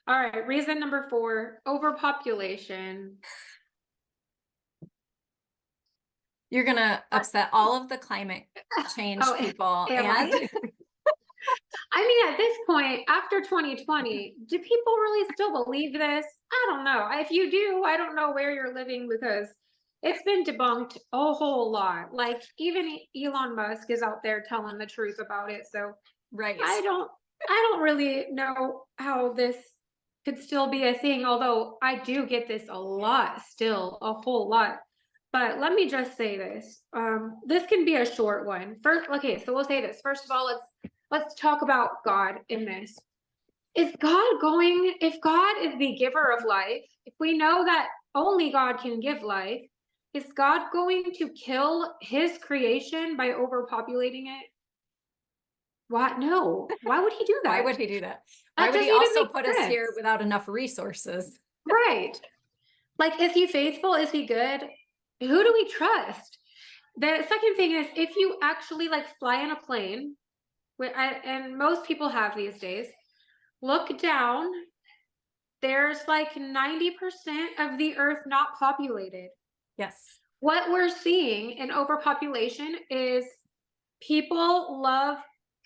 All right. Reason number 4, overpopulation. You're going to upset all of the climate change people. And I mean, at this point, after 2020, do people really still believe this? I don't know. If you do, I don't know where you're living, because it's been debunked a whole lot. Like, even Elon Musk is out there telling the truth about it. So I don't really know how this could still be a thing, although I do get this a lot still, a whole lot. But let me just say this. This can be a short one. First, okay, so we'll say this. First of all, let's talk about God in this. If God is the giver of life, if we know that only God can give life, is God going to kill his creation by overpopulating it? What? No. Why would he do that? Why would he do that? Why would he also put us here without enough resources? Right. Like, is he faithful? Is he good? Who do we trust? The second thing is, if you actually like fly in a plane, and most people have these days, look down, there's like 90% of the earth not populated. Yes. What we're seeing in overpopulation is people love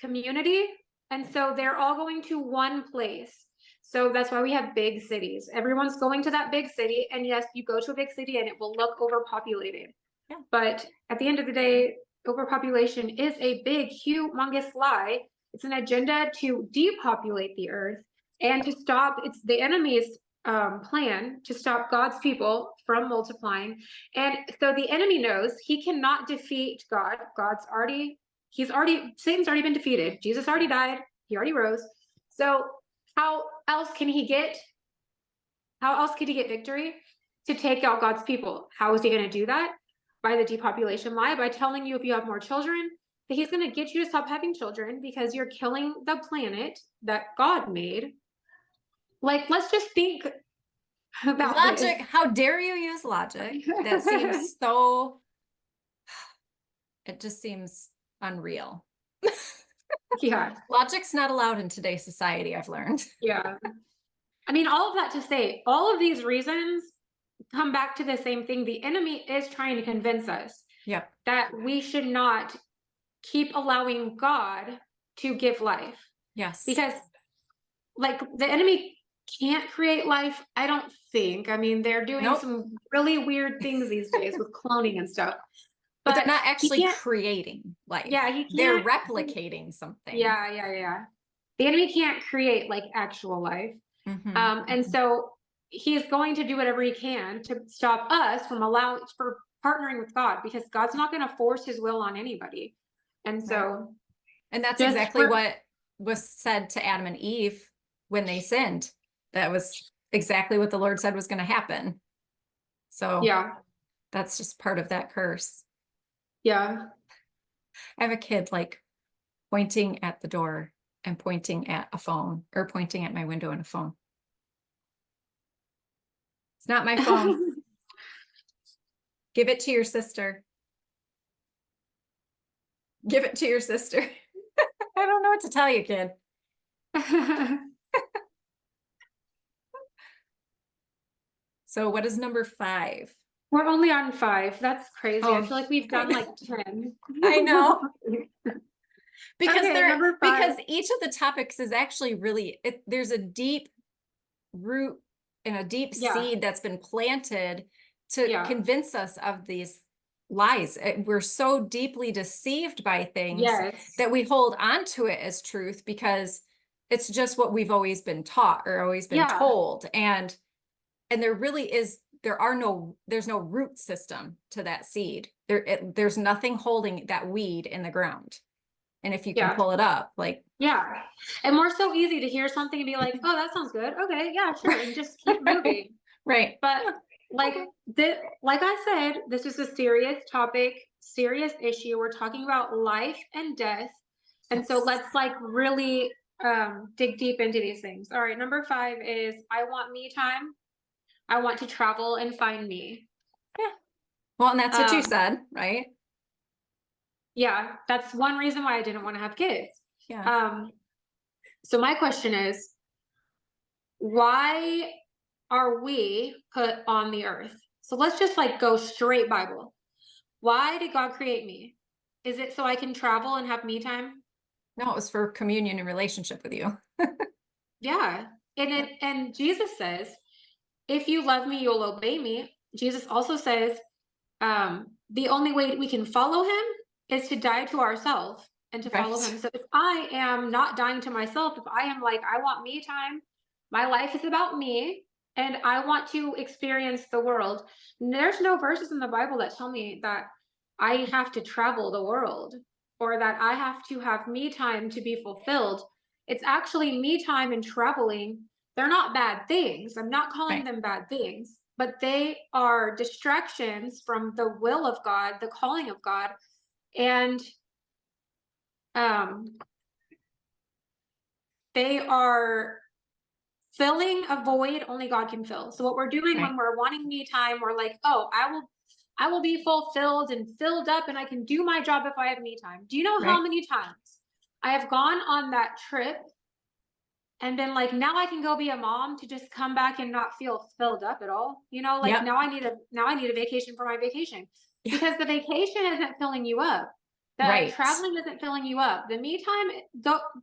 community, and so they're all going to one place. So that's why we have big cities. Everyone's going to that big city, and yes, you go to a big city and it will look overpopulated. Yeah. But at the end of the day, overpopulation is a big, humongous lie. It's an agenda to depopulate the earth and to stop, it's the enemy's plan to stop God's people from multiplying. And so the enemy knows he cannot defeat God. Satan's already been defeated. Jesus already died. He already rose. So how else could he get victory? To take out God's people. How is he going to do that? By the depopulation lie, by telling you if you have more children, that he's going to get you to stop having children because you're killing the planet that God made. Like, let's just think about Logic, this. how dare you use logic? That seems so, it just seems unreal. Yeah. Logic's not allowed in today's society, I've learned. Yeah. I mean, all of that to say, all of these reasons come back to the same thing. The enemy is trying to convince us Yep. that we should not keep allowing God to give life. Yes. Because, like, the enemy can't create life, I don't think. I mean, they're doing Nope. some really weird things these days with cloning and stuff. But they're not he actually can't- creating life. Yeah, he They're can't. replicating something. Yeah. The enemy can't create like actual life. Mhm. And so he's going to do whatever he can to stop us from partnering with God, because God's not going to force his will on anybody. And so, And that's just exactly for- what was said to Adam and Eve when they sinned. That was exactly what the Lord said was going to happen. So yeah, that's just part of that curse. yeah. I have a kid like pointing at the door and pointing at a phone, or pointing at my window and a phone. It's not my phone. Give it to your sister. Give it to your sister. I don't know what to tell you, kid. So what is number 5? We're only on 5. That's crazy. I Oh, feel like we've done I like 10. I know. Because Okay, number 5. because each of the topics is actually really, there's a deep root and a deep Yeah. seed that's been planted to Yeah. convince us of these lies. We're so deeply deceived by things Yes. that we hold on to it as truth because it's just what we've always been taught or always been Yeah. told. And there really is, there's no root system to that seed. There's nothing holding that weed in the ground. And if you can Yeah. pull it up, like, Yeah. And we're so easy to hear something and be like, oh, that sounds good. Okay, yeah, sure. And just keep moving. right. But like like I said, this is a serious topic, serious issue. We're talking about life and death. And so Yes. let's like really dig deep into these things. All right, number 5 is I want me time. I want to travel and find me. Yeah. Well, and that's what you Um, said, right? Yeah, that's one reason why I didn't want to have kids. Yeah. So my question is, why are we put on the earth? So let's just like go straight Bible. Why did God create me? Is it so I can travel and have me time? No, it was for communion and relationship with you. Yeah. And Jesus says, if you love me, you'll obey me. Jesus also says, the only way we can follow him is to die to ourselves and to follow Right. him. So if I am not dying to myself, if I am like, I want me time, my life is about me, and I want to experience the world. There's no verses in the Bible that tell me that I have to travel the world or that I have to have me time to be fulfilled. It's actually me time and traveling. They're not bad things. I'm not calling Right. them bad things, but they are distractions from the will of God, the calling of God. And they are filling a void only God can fill. So what we're doing Right. when we're wanting me time, we're like, oh, I will be fulfilled and filled up and I can do my job if I have me time. Do you know how Right. many times I have gone on that trip and been like, now I can go be a mom, to just come back and not feel filled up at all? You know, like Yep. now I need a vacation for my vacation, Yeah. because the vacation isn't filling you up. The Right. traveling isn't filling you up. The me time,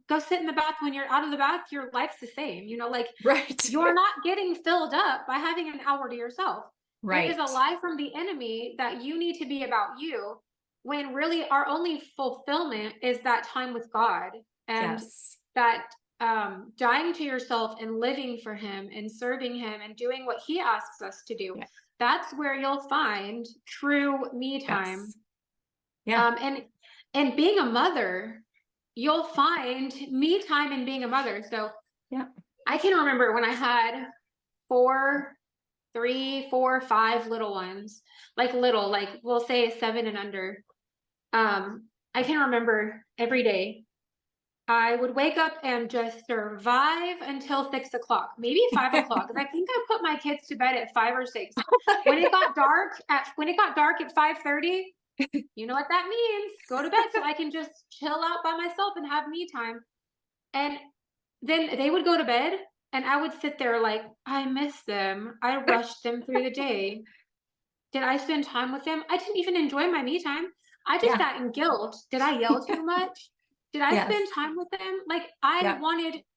go sit in the bath. When you're out of the bath, your life's the same. You know, like Right. you're not getting filled up by having an hour to yourself. Right. It is a lie from the enemy that you need to be about you, when really our only fulfillment is that time with God. And Yes. that dying to yourself and living for him and serving him and doing what he asks us to do. Yeah. That's where you'll find true me time. Yes. Yeah. And being a mother, you'll find me time in being a mother. So Yeah. I can remember when I had 3, 4, 5 little ones, like little, like we'll say 7 and under. I can remember every day I would wake up and just survive until 6 o'clock, maybe 5 o'clock. Cause I think I put my kids to bed at 5 or 6. When it got dark at 5:30, you know what that means. Go to bed so I can just chill out by myself and have me time. And then they would go to bed and I would sit there like, I miss them. I rushed them through the day. Did I spend time with them? I didn't even enjoy my me time. I just Yeah. sat in guilt. Did I yell too much? Did I Yes. spend time with them? Like Yeah.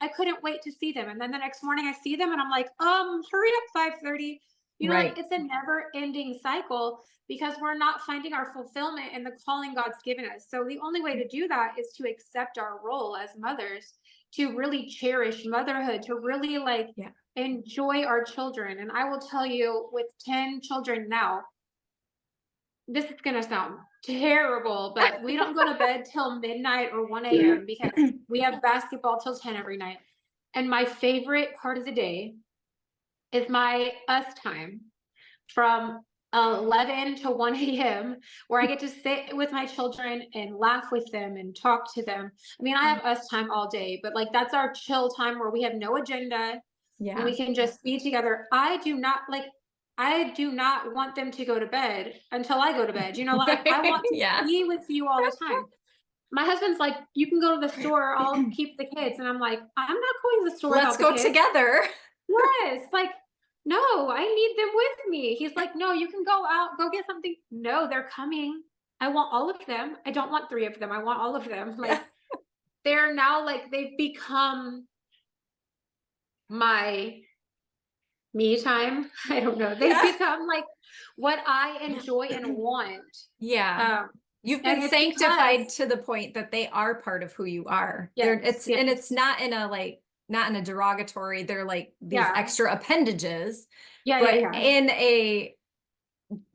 I couldn't wait to see them. And then the next morning I see them and I'm like, hurry up 5:30. You know, like Right. it's a never ending cycle because we're not finding our fulfillment in the calling God's given us. So the only way to do that is to accept our role as mothers, to really cherish motherhood, to really like Yeah. enjoy our children. And I will tell you, with 10 children now, this is gonna sound terrible, but we don't go to bed till midnight or 1 a.m. because we have basketball till 10 every night. And my favorite part of the day is my us time from 11 to 1 a.m., where I get to sit with my children and laugh with them and talk to them. I mean, I have us time all day, but like that's our chill time where we have no agenda and Yeah. we can just be together. I do not want them to go to bed until I go to bed. You know, like I want to Yeah. be with you all the time. My husband's like, you can go to the store, I'll keep the kids. And I'm like, I'm not going to the store Let's without the go kids. together. Yes, like, no, I need them with me. He's like, no, you can go out, go get something. No, they're coming. I want all of them. I don't want 3 of them. I want all of them. Like, they're now like, they've become my me time. I don't know. They've Yeah. become like what I enjoy and want. Yeah. Um, You've and been it's because, sanctified to the point that they are part of who you are. yes, yes, It's not in a like, not in a derogatory, they're like these yeah, extra appendages, yeah, yeah, but yeah,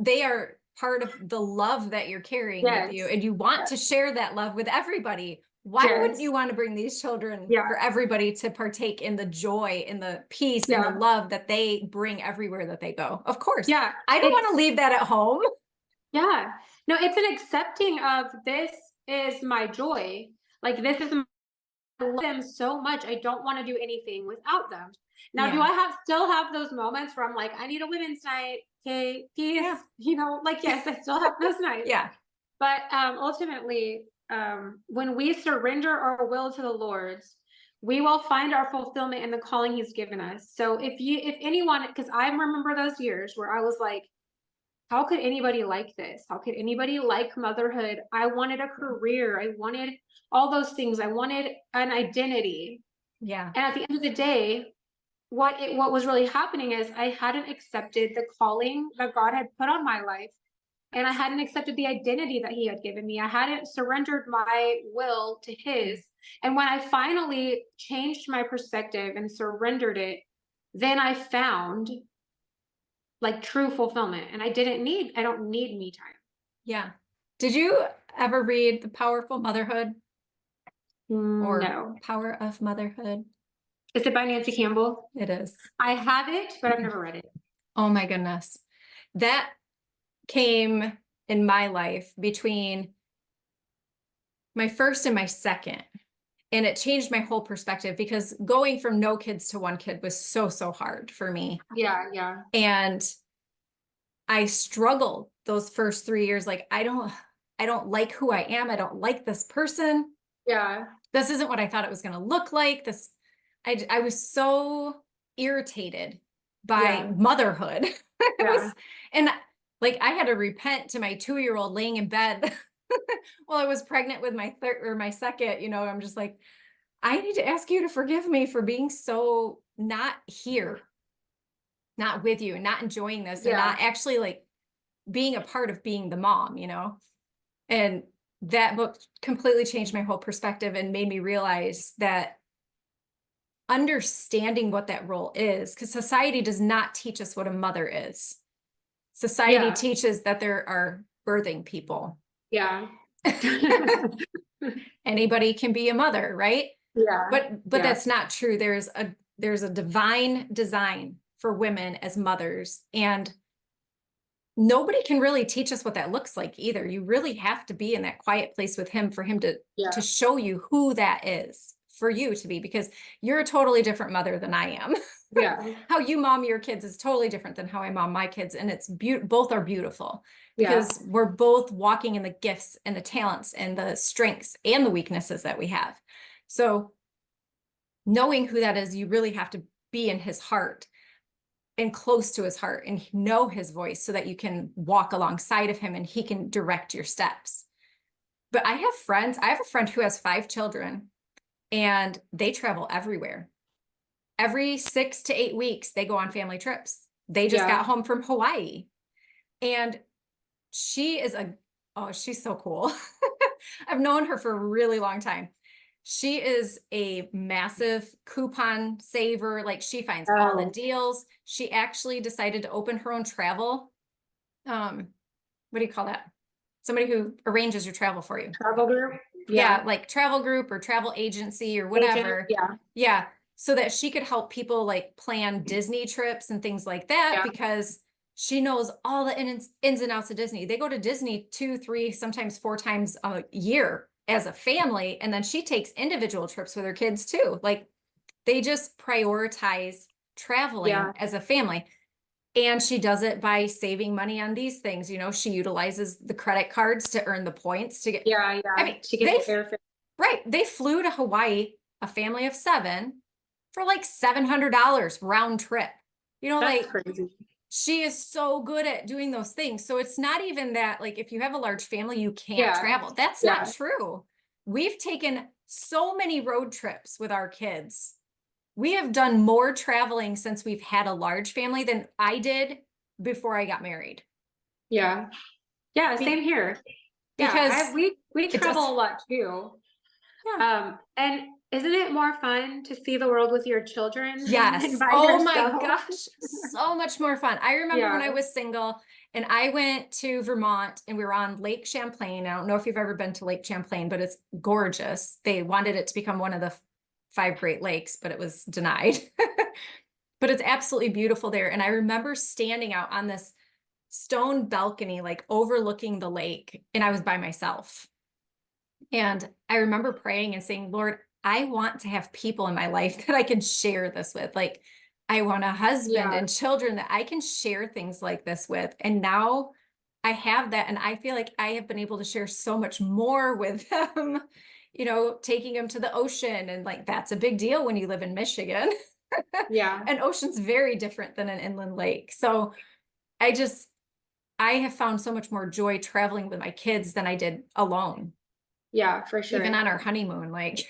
they are part of the love that you're carrying with you, yes, and you want yes, to share that love with everybody. Why wouldn't you yes, want to bring these children yeah, for everybody to partake in the joy, in the peace, and the yeah, love that they bring everywhere that they go? Of course. yeah. I don't want to It's leave that at home. Yeah. No, it's an accepting of this is my joy. Like this is I love them so much. I don't want to do anything without them. Now, do Yeah. I still have those moments where I'm like, I need a women's night. Okay, peace. Yeah. You know, like yes, I still have those nights. Yeah. But ultimately, when we surrender our will to the Lord's, we will find our fulfillment in the calling He's given us. So if anyone, because I remember those years where I was like, how could anybody like this? How could anybody like motherhood? I wanted a career. I wanted all those things. I wanted an identity. Yeah. And at the end of the day, what was really happening is I hadn't accepted the calling that God had put on my life. And I hadn't accepted the identity that He had given me. I hadn't surrendered my will to His. And when I finally changed my perspective and surrendered it, then I found like true fulfillment. And I don't need me time. Yeah. Did you ever read The Powerful Motherhood or No. Power of Motherhood? Is it by Nancy Campbell? It is. I have it, but I've never read it. Oh my goodness. That came in my life between my first and my second. And it changed my whole perspective because going from no kids to one kid was so, so hard for me. Yeah, yeah. And I struggled those first 3 years. Like, I don't like who I am. I don't like this person. Yeah. This isn't what I thought it was going to look like. I was so irritated by Yeah. motherhood. Yeah. And like, I had to repent to my 2-year-old laying in bed while I was pregnant with my third or my second, I'm just like, I need to ask you to forgive me for being so not here, not with you, and not enjoying this, and Yeah. not actually like being a part of being the mom, And that book completely changed my whole perspective and made me realize that understanding what that role is, because society does not teach us what a mother is. Society Yeah. teaches that there are birthing people. Yeah. Anybody can be a mother, right? Yeah. But Yeah. that's not true. There's a divine design for women as mothers, and nobody can really teach us what that looks like either. You really have to be in that quiet place with him for him to Yeah. show you who that is for you to be, because you're a totally different mother than I am. Yeah. How you mom your kids is totally different than how I mom my kids, and it's both are beautiful Yeah. because we're both walking in the gifts and the talents and the strengths and the weaknesses that we have. So knowing who that is, you really have to be in his heart and close to his heart and know his voice so that you can walk alongside of him and he can direct your steps. But I have a friend who has 5 children and they travel everywhere. Every 6 to 8 weeks, they go on family trips. They just Yeah. got home from Hawaii. And she's so cool. I've known her for a really long time. She is a massive coupon saver. Like, she finds all the Oh, deals. She actually decided to open her own travel. What do you call that? Somebody who arranges your travel for you. travel group. Yeah, like travel group or travel agency or Agent, whatever. yeah. Yeah. So that she could help people like plan Disney trips and things like that, Yeah. because she knows all the ins and outs of Disney. They go to Disney 2, 3, sometimes 4 times a year as a family. And then she takes individual trips with her kids too. Like, they just prioritize traveling Yeah. as a family. And she does it by saving money on these things. You know, she utilizes the credit cards to earn the points to get, Yeah. Yeah. I mean, She gets the airfare. right. They flew to Hawaii, a family of 7, for like $700 round trip. You know, That's like, crazy. she is so good at doing those things. So it's not even that, like, if you have a large family, you can't Yeah. travel. That's Yeah. not true. We've taken so many road trips with our kids. We have done more traveling since we've had a large family than I did before I got married. Yeah. Yeah. Be- Same here. because Yeah. We it travel does, a lot too. yeah. And isn't it more fun to see the world with your children than Yes. by Oh my yourself? gosh. So much more fun. I remember when I Yeah. was single and I went to Vermont and we were on Lake Champlain. I don't know if you've ever been to Lake Champlain, but it's gorgeous. They wanted it to become one of the 5 Great Lakes, but it was denied. But it's absolutely beautiful there. And I remember standing out on this stone balcony, like overlooking the lake, and I was by myself. And I remember praying and saying, Lord, I want to have people in my life that I can share this with. Like, I want a husband Yeah. and children that I can share things like this with. And now I have that. And I feel like I have been able to share so much more with them, you know, taking them to the ocean. And like, that's a big deal when you live in Michigan. Yeah. An ocean's very different than an inland lake. So I have found so much more joy traveling with my kids than I did alone. Yeah, for Even sure. on our honeymoon, like,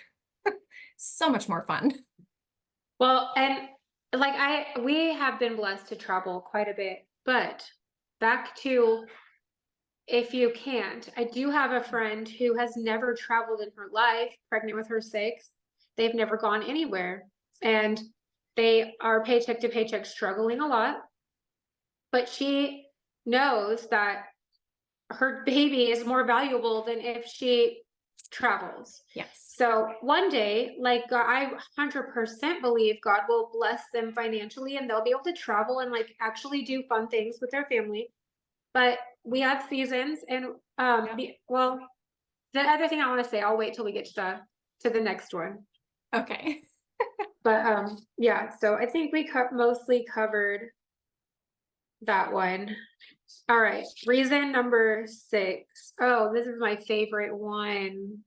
so much more fun. Well, and like we have been blessed to travel quite a bit, but back to if you can't, I do have a friend who has never traveled in her life, pregnant with her 6th. They've never gone anywhere. And they are paycheck to paycheck struggling a lot. But she knows that her baby is more valuable than if she travels. Yes. So one day, like I 100% believe God will bless them financially and they'll be able to travel and like actually do fun things with their family. But we have seasons and well, the other thing I want to say, I'll wait till we get to the next one. Okay. But yeah, so I think we mostly covered that one. All right, reason number 6. Oh, this is my favorite one.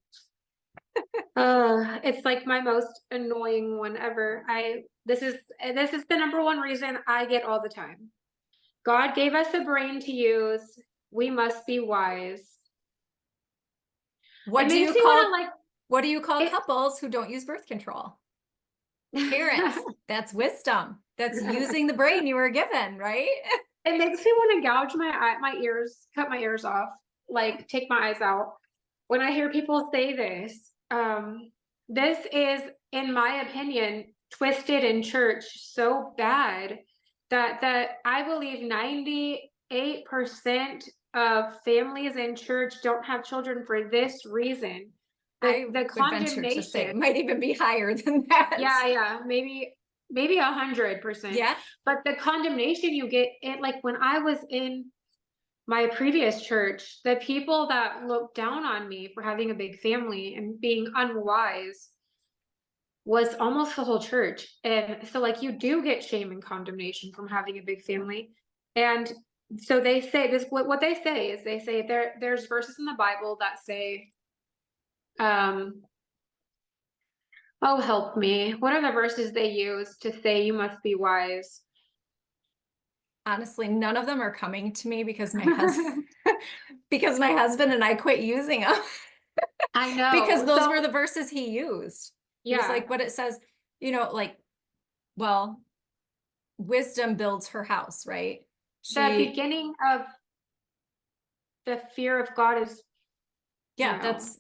It's like my most annoying one ever. This is the number one reason I get all the time. God gave us a brain to use. We must be wise. What It do makes you me call want what do you call to like couples who don't use birth control? Parents. it. That's wisdom. That's using the brain you were given, right? It makes me want to gouge my ears, cut my ears off, like take my eyes out when I hear people say this. This is, in my opinion, twisted in church so bad that I believe 98% of families in church don't have children for this reason. I The would venture to say condemnation. it might even be higher than that. Yeah, maybe 100%. Yeah. But the condemnation you get, it like when I was in my previous church, the people that looked down on me for having a big family and being unwise was almost the whole church. And so like you do get shame and condemnation from having a big family. And so they say this, what they say is they say there's verses in the Bible that say, oh, help me. What are the verses they use to say you must be wise? Honestly, none of them are coming to me because my husband because my husband and I quit using them. I know. Because those So, were the verses he used. He was yeah, like, what it says, like, well, wisdom builds her house, right? the beginning of the fear of God is, Yeah, that's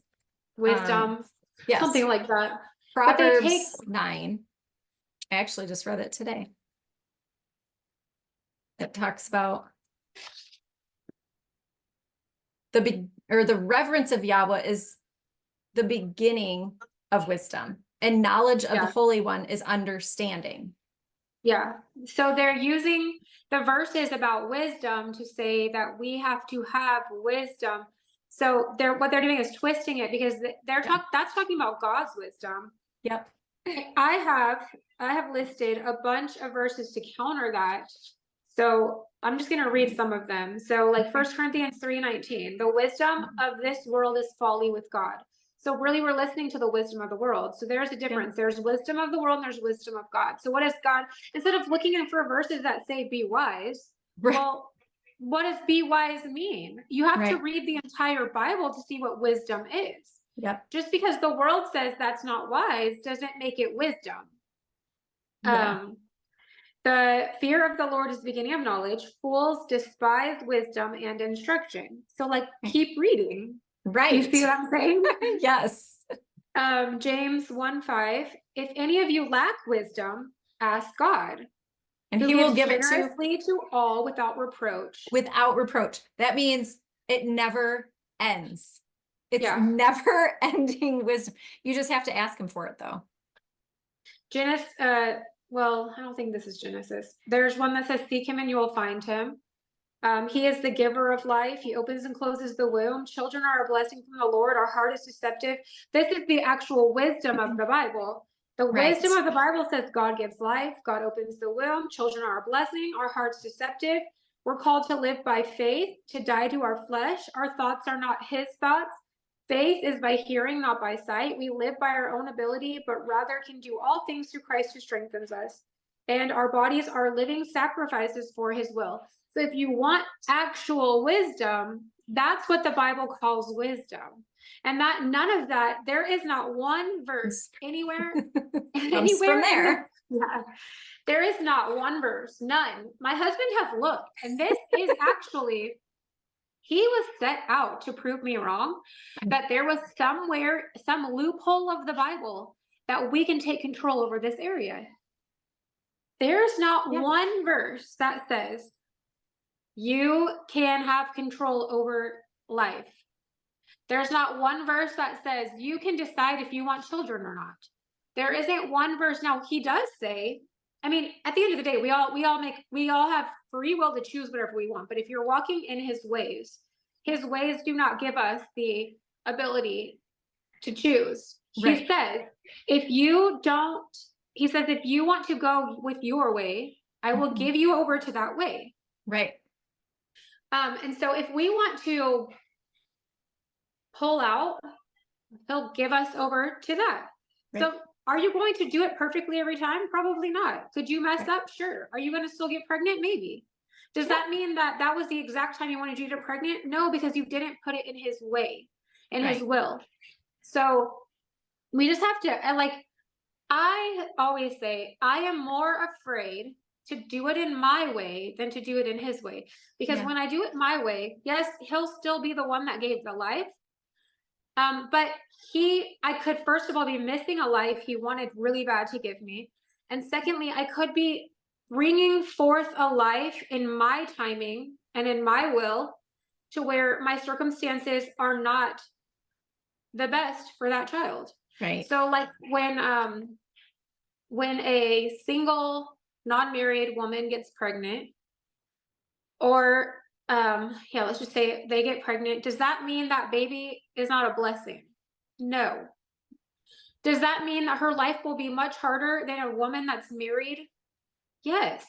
wisdom, yes, something like that. But they take, Proverbs 9. I actually just read it today. It talks about the reverence of Yahweh is the beginning of wisdom, and knowledge of the yeah, Holy One is understanding. yeah. So they're using the verses about wisdom to say that we have to have wisdom. So what they're doing is twisting it because that's talking about God's wisdom. Yep. I have listed a bunch of verses to counter that. So I'm just going to read some of them. So like 1 Corinthians 3:19, the wisdom of this world is folly with God. So really we're listening to the wisdom of the world. So there's a difference. There's wisdom of the world and there's wisdom of God. So what is God, instead of looking for verses that say be wise, Right. well, what does be wise mean? You have to Right. read the entire Bible to see what wisdom is. Yep. Just because the world says that's not wise doesn't make it wisdom. Yeah. The fear of the Lord is the beginning of knowledge. Fools despise wisdom and instruction. So like keep reading. Right. You see what I'm saying? Yes. James 1:5. If any of you lack wisdom, ask God. And Who he will gives give it generously to all without reproach. without reproach. That means it never ends. It's Yeah. never ending wisdom. You just have to ask him for it though. Genesis, well, I don't think this is Genesis. There's one that says, seek him and you will find him. He is the giver of life. He opens and closes the womb. Children are a blessing from the Lord. Our heart is deceptive. This is the actual wisdom of the Bible. The Right. wisdom of the Bible says God gives life. God opens the womb. Children are a blessing. Our heart's deceptive. We're called to live by faith, to die to our flesh. Our thoughts are not his thoughts. Faith is by hearing, not by sight. We live by our own ability, but rather can do all things through Christ who strengthens us. And our bodies are living sacrifices for his will. So if you want actual wisdom, that's what the Bible calls wisdom. And that none of that, there is not one verse anywhere, Comes from there. there is not one verse, none. My husband has looked, and this is actually, he was set out to prove me wrong, that there was somewhere, some loophole of the Bible that we can take control over this area. There's not one verse that says you can have control over life. There's not one verse that says you can decide if you want children or not. There isn't one verse. Now he does say, I mean, at the end of the day, we all have free will to choose whatever we want. But if you're walking in his ways do not give us the ability to choose. He says, if you want to go with your way, I will give you over to that way. Right. And so if we want to pull out, he'll give us over to that. Right. So are you going to do it perfectly every time? Probably not. Could you mess up? Sure. Are you going to still get pregnant? Maybe. Does that mean that that was the exact time you wanted you to get pregnant? No, because you didn't put it in his way, in his will. So we just have to, I always say, I am more afraid to do it in my way than to do it in his way. Because when I do it my way, yes, he'll still be the one that gave the life. But I could first of all be missing a life he wanted really bad to give me. And secondly, I could be bringing forth a life in my timing and in my will to where my circumstances are not the best for that child. Right. So like when a single non-married woman gets pregnant, or yeah, let's just say they get pregnant. Does that mean that baby is not a blessing? No. Does that mean that her life will be much harder than a woman that's married? Yes.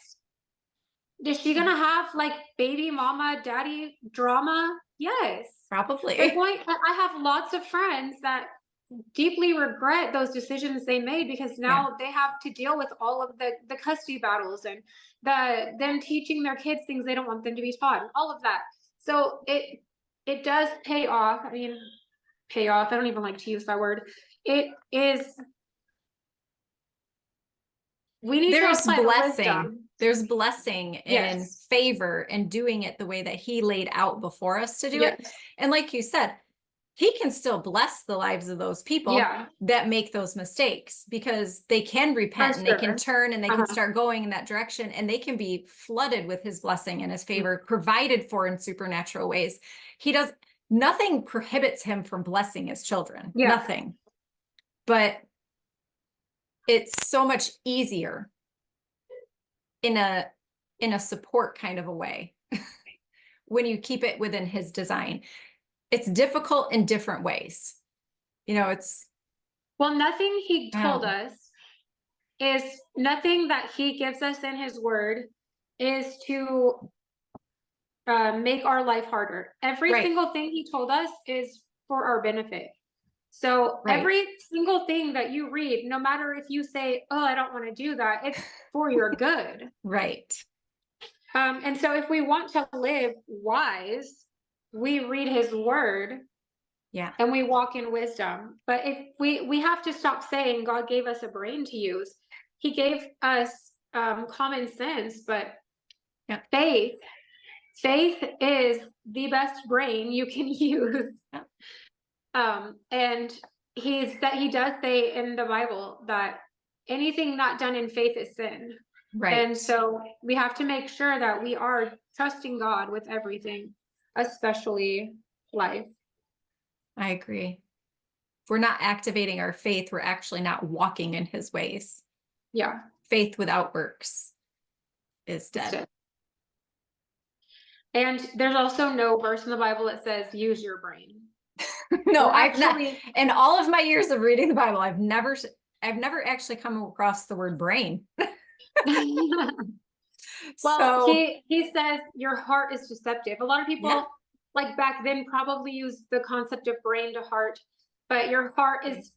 Is she gonna have like baby mama, daddy drama? Yes. They're Probably. going, I have lots of friends that deeply regret those decisions they made because Yeah. now they have to deal with all of the custody battles and them teaching their kids things they don't want them to be taught and all of that. So it does pay off. I mean, pay off. I don't even like to use that word. It is, we need to There's apply the blessing. wisdom. There's blessing and Yes. favor and doing it the way that he laid out before us to do it. Yes. And like you said, he can still bless the lives of those people Yeah. that make those mistakes because they can repent For and they can sure. turn and they can Uh-huh. start going in that direction and they can be flooded with his blessing and his Mm. favor provided for in supernatural ways. Nothing prohibits him from blessing his children. Yeah. Nothing. But it's so much easier in a support kind of a way when you keep it within his design. It's difficult in different ways. It's Well, nothing he told oh, us is nothing that he gives us in his word is to make our life harder. Every right, single thing he told us is for our benefit. So right, every single thing that you read, no matter if you say, "Oh, I don't want to do that," it's for your good. right. And so if we want to live wise, we read his word Yeah, and we walk in wisdom. But if we have to stop saying God gave us a brain to use. He gave us common sense, but yeah, faith is the best brain you can use. yeah. And he does say in the Bible that anything not done in faith is sin. Right. And so we have to make sure that we are trusting God with everything, especially life. I agree. If we're not activating our faith, we're actually not walking in his ways. Yeah. Faith without works is It's dead. it. And there's also no verse in the Bible that says use your brain. No, We're I've not. actually In all of my years of reading the Bible, I've never actually come across the word brain. well, So he says your heart is deceptive. A lot of yeah, people like back then probably use the concept of brain to heart, but your heart is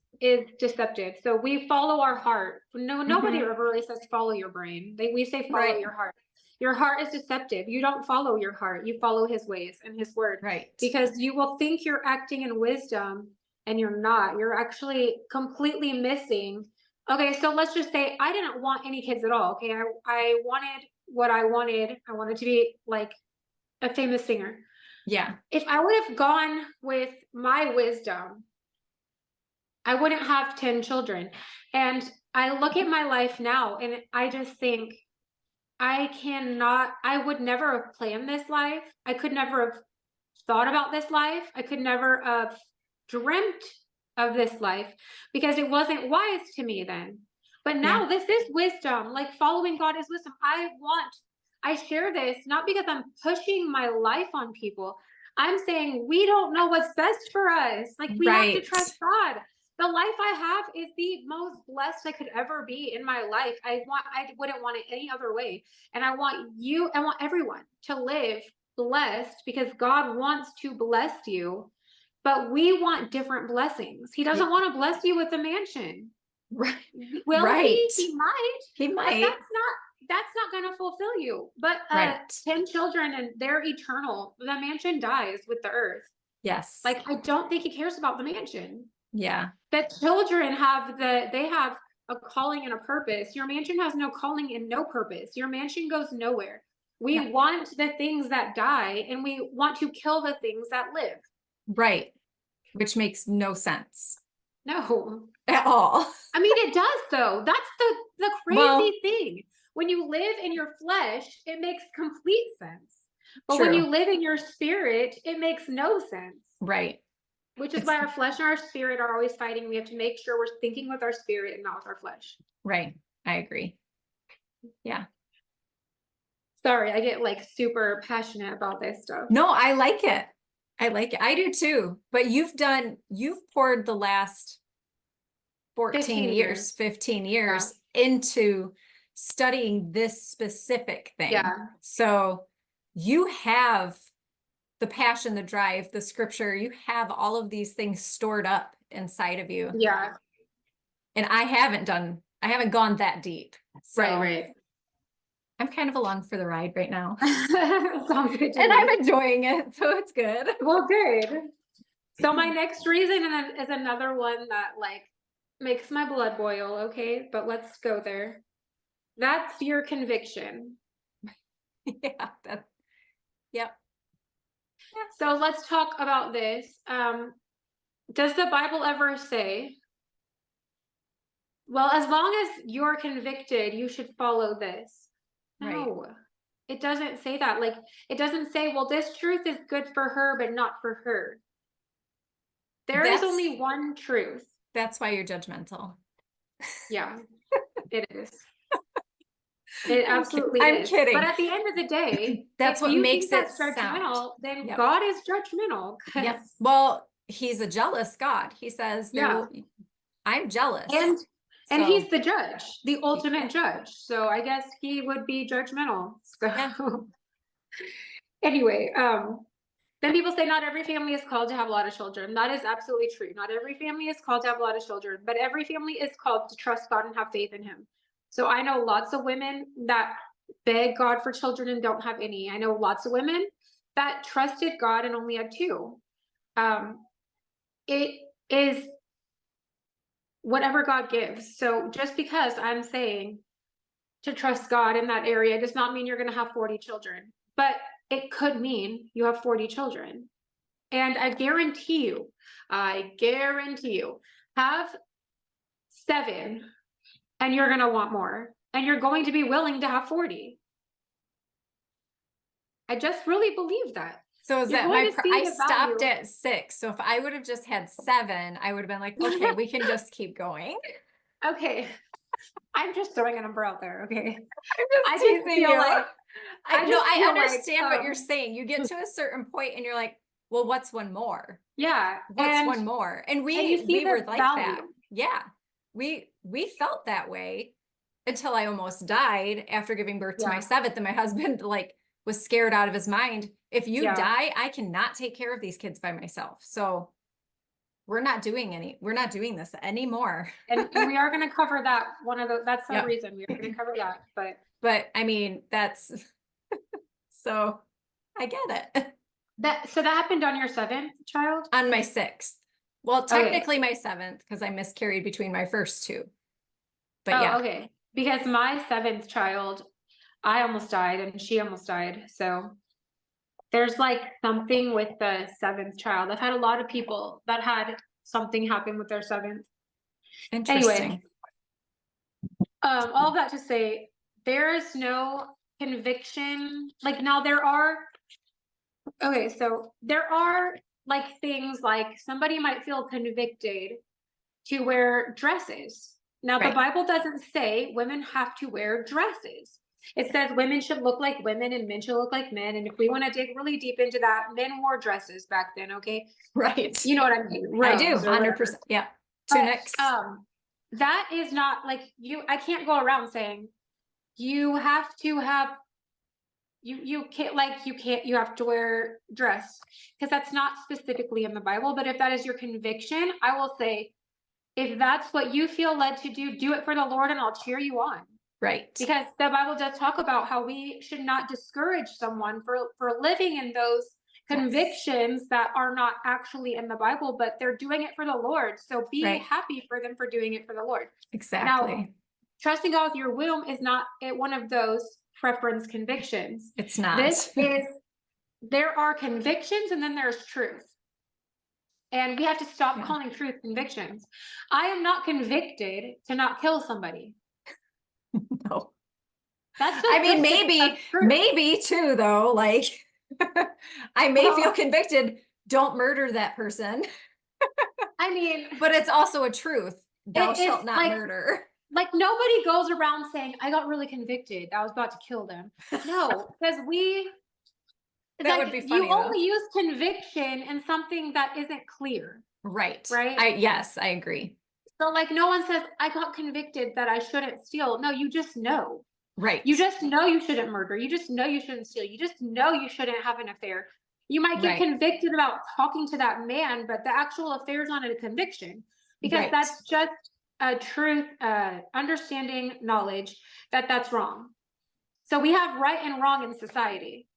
deceptive. So we follow our heart. No, nobody mhm, ever really says follow your brain. We say follow right, your heart. Your heart is deceptive. You don't follow your heart. You follow his ways and his word right, because you will think you're acting in wisdom and you're not. You're actually completely missing. Okay, so let's just say I didn't want any kids at all. Okay, I wanted what I wanted. I wanted to be like a famous singer. yeah, If I would have gone with my wisdom, I wouldn't have 10 children. And I look at my life now and I just think I would never have planned this life. I could never have thought about this life. I could never have dreamt of this life because it wasn't wise to me then. But yeah, now this is wisdom, like following God is wisdom. I share this not because I'm pushing my life on people. I'm saying we don't know what's best for us. Like we have to right, trust God. The life I have is the most blessed I could ever be in my life. I wouldn't want it any other way. And I want everyone to live blessed because God wants to bless you, but we want different blessings. He doesn't want to bless you with a mansion. right, Will right. he? He might, He but might, that's not going to fulfill you. But right. 10 children and they're eternal. The mansion dies with the earth. Yes, Like I don't think he cares about the mansion. yeah, The children they have a calling and a purpose. Your mansion has no calling and no purpose. Your mansion goes nowhere. yeah, We want the things that die and we want to kill the things that live. right. Which makes no sense No. at all. I mean it does though. That's the Well, crazy thing. When you live in your flesh, it makes complete sense. But when true, you live in your spirit, it makes no sense. right. Which is It's why our flesh and our spirit are always fighting. We have to make sure we're thinking with our spirit and not with our flesh. right. I agree. Yeah. Sorry, I get like super passionate about this stuff. No, I like it. I like it. I do too. But you've poured the last 14 15 years, years. 15 years into studying this specific thing. Yeah. So you have the passion, the drive, the scripture, you have all of these things stored up inside of you. Yeah. And I haven't gone that deep. So Right. I'm kind of along for the ride right now. Sounds good to And me. I'm enjoying it, so it's good. Well, good. So my next reason is another one that like makes my blood boil, okay? But let's go there. That's your conviction. Yeah, yep. So let's talk about this. Does the Bible ever say, well, as long as you're convicted, you should follow this? No, it doesn't say that. Like, it doesn't say, well, this truth is good for her, but not for her. There is only one truth. That's why you're judgmental. Yeah, it is. It absolutely I'm is. kidding. But at the end of the day, That's if what you makes think it that's judgmental, sound. then Yep. God is judgmental. Yep. Well, he's a jealous God. He says, I'm jealous. And he's the judge, the ultimate judge. So I guess he would be judgmental. So Yeah. anyway, then people say not every family is called to have a lot of children. That is absolutely true. Not every family is called to have a lot of children, but every family is called to trust God and have faith in him. So I know lots of women that beg God for children and don't have any. I know lots of women that trusted God and only had two. It is whatever God gives. So just because I'm saying to trust God in that area does not mean you're going to have 40 children, but it could mean you have 40 children. And I guarantee you, have 7 and you're going to want more and you're going to be willing to have 40. I just really believe that. So is that I stopped at 6. So if I would have just had 7, I would have been like, okay, we can just keep going. Okay. I'm just throwing a number out there. Okay. I just feel like I understand like, what you're saying. You get to a certain point and you're like, well, what's one more? Yeah. What's one more? And we were like that. Yeah. We felt that way until I almost died after giving birth to my 7th, and my husband like was scared out of his mind. If you die, I cannot take care of these kids by myself. So we're not doing this anymore. and we are going to cover that. That's the reason we are going to cover that. But I mean, that's so I get it. So that happened on your 7th child? On my 6th. Well, technically my 7th, because I miscarried between my first 2. But okay. Because my 7th child, I almost died and she almost died. So there's like something with the 7th child. I've had a lot of people that had something happen with their 7th. Interesting. Anyway, all that to say, there is no conviction. Like now there are like things like somebody might feel convicted to wear dresses. Now, the Bible doesn't say women have to wear dresses. It says women should look like women and men should look like men. And if we want to dig really deep into that, men wore dresses back then, okay? Right. You know what I mean? I do, 100%. Yeah. Tunics. That is not like I can't go around saying you have to have you have to wear dress, because that's not specifically in the Bible. But if that is your conviction, I will say, if that's what you feel led to do it for the Lord, and I'll cheer you on. Right. Because the Bible does talk about how we should not discourage someone for living in those convictions that are not actually in the Bible, but they're doing it for the Lord. So be happy for them for doing it for the Lord. Exactly. Now, trusting God with your womb is not one of those preference convictions. It's not. There are convictions and then there's truth. And we have to stop calling truth convictions. I am not convicted to not kill somebody. No. That's I mean, maybe too, though. Like, I may feel convicted, don't murder that person. I mean, but it's also a truth. Thou shalt not murder. like nobody goes around saying, I got really convicted, I was about to kill them. No, because That would be you funny, though. only use conviction in something that isn't clear, Right. right? Yes, I agree. So like no one says, I got convicted that I shouldn't steal. No, you just know. Right. You just know you shouldn't murder. You just know you shouldn't steal. You just know you shouldn't have an affair. You might get Right. convicted about talking to that man, but the actual affair is not a conviction, because Right. that's just a truth, understanding, knowledge that that's wrong. So we have right and wrong in society.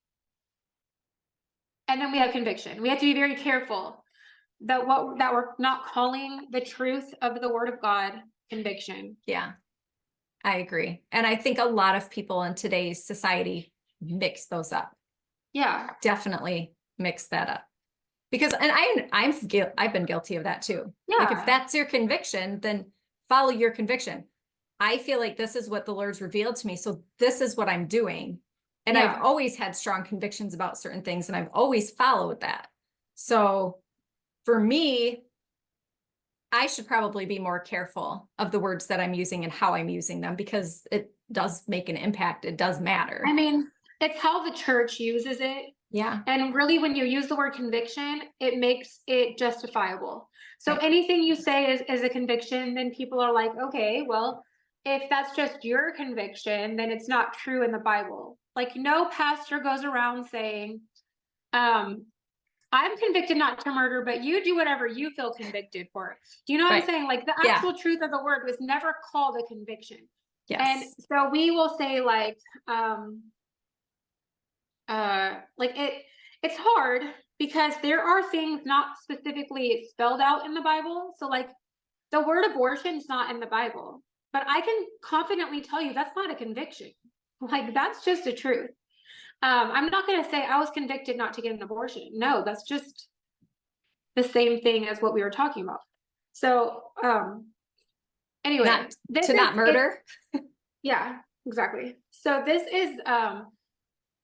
And then we have conviction. We have to be very careful that we're not calling the truth of the word of God conviction. Yeah, I agree. And I think a lot of people in today's society mix those up. Yeah. Definitely mix that up. Because, and I've been guilty of that too. Like if Yeah. that's your conviction, then follow your conviction. I feel like this is what the Lord's revealed to me, so this is what I'm doing. And Yeah. I've always had strong convictions about certain things, and I've always followed that. So for me, I should probably be more careful of the words that I'm using and how I'm using them, because it does make an impact. It does matter. I mean, it's how the church uses it. Yeah. And really, when you use the word conviction, it makes it justifiable. So Right. anything you say is a conviction, then people are like, okay, well, if that's just your conviction, then it's not true in the Bible. Like no pastor goes around saying, I'm convicted not to murder, but you do whatever you feel convicted for. Do you know what Right. I'm saying? Like the Yeah. actual truth of the word was never called a conviction. And Yes. so we will say like it's hard because there are things not specifically spelled out in the Bible. So like the word abortion is not in the Bible, but I can confidently tell you that's not a conviction. Like that's just a truth. I'm not going to say I was convicted not to get an abortion. No, that's just the same thing as what we were talking about. So, anyway, Not this to is not murder. yeah, exactly. So this is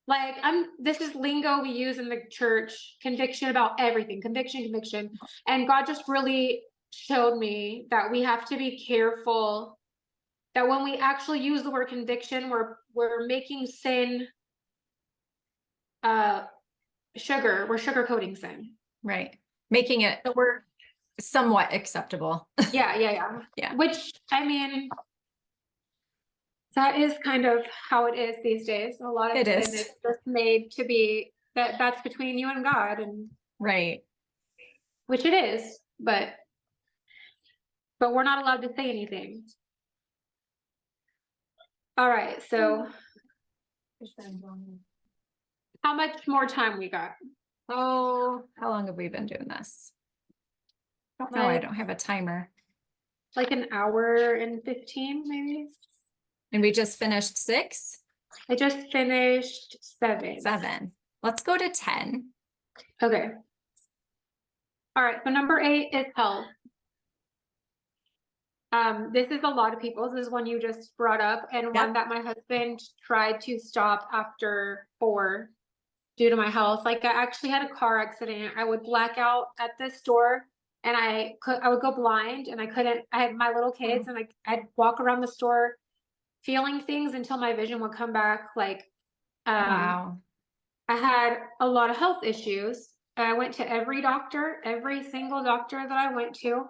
like this is lingo we use in the church, conviction about everything, conviction. And God just really showed me that we have to be careful that when we actually use the word conviction, we're making sin we're sugarcoating sin. Right. Making it So we're somewhat acceptable. yeah. Yeah. Which I mean, that is kind of how it is these days. A lot of It sin is. is just made to be that's between you and God, and Right. which it is, but we're not allowed to say anything. All right, so how much more time we got? Oh, how long have we been doing this? Don't know. I Like- don't have a timer. Like an hour and 15, maybe. And we just finished 6, I just finished 7. 7. Let's go to 10. Okay. All right, so number 8 is health. This is a lot of people. This is one you just brought up, and one that my husband tried to stop after 4 due to my health. Like I actually had a car accident. I would black out at the store, and I would go blind, and I couldn't. I had my little kids, and I'd walk around the store feeling things until my vision would come back. Like, Wow. I had a lot of health issues. I went to every doctor, every single doctor that I went to.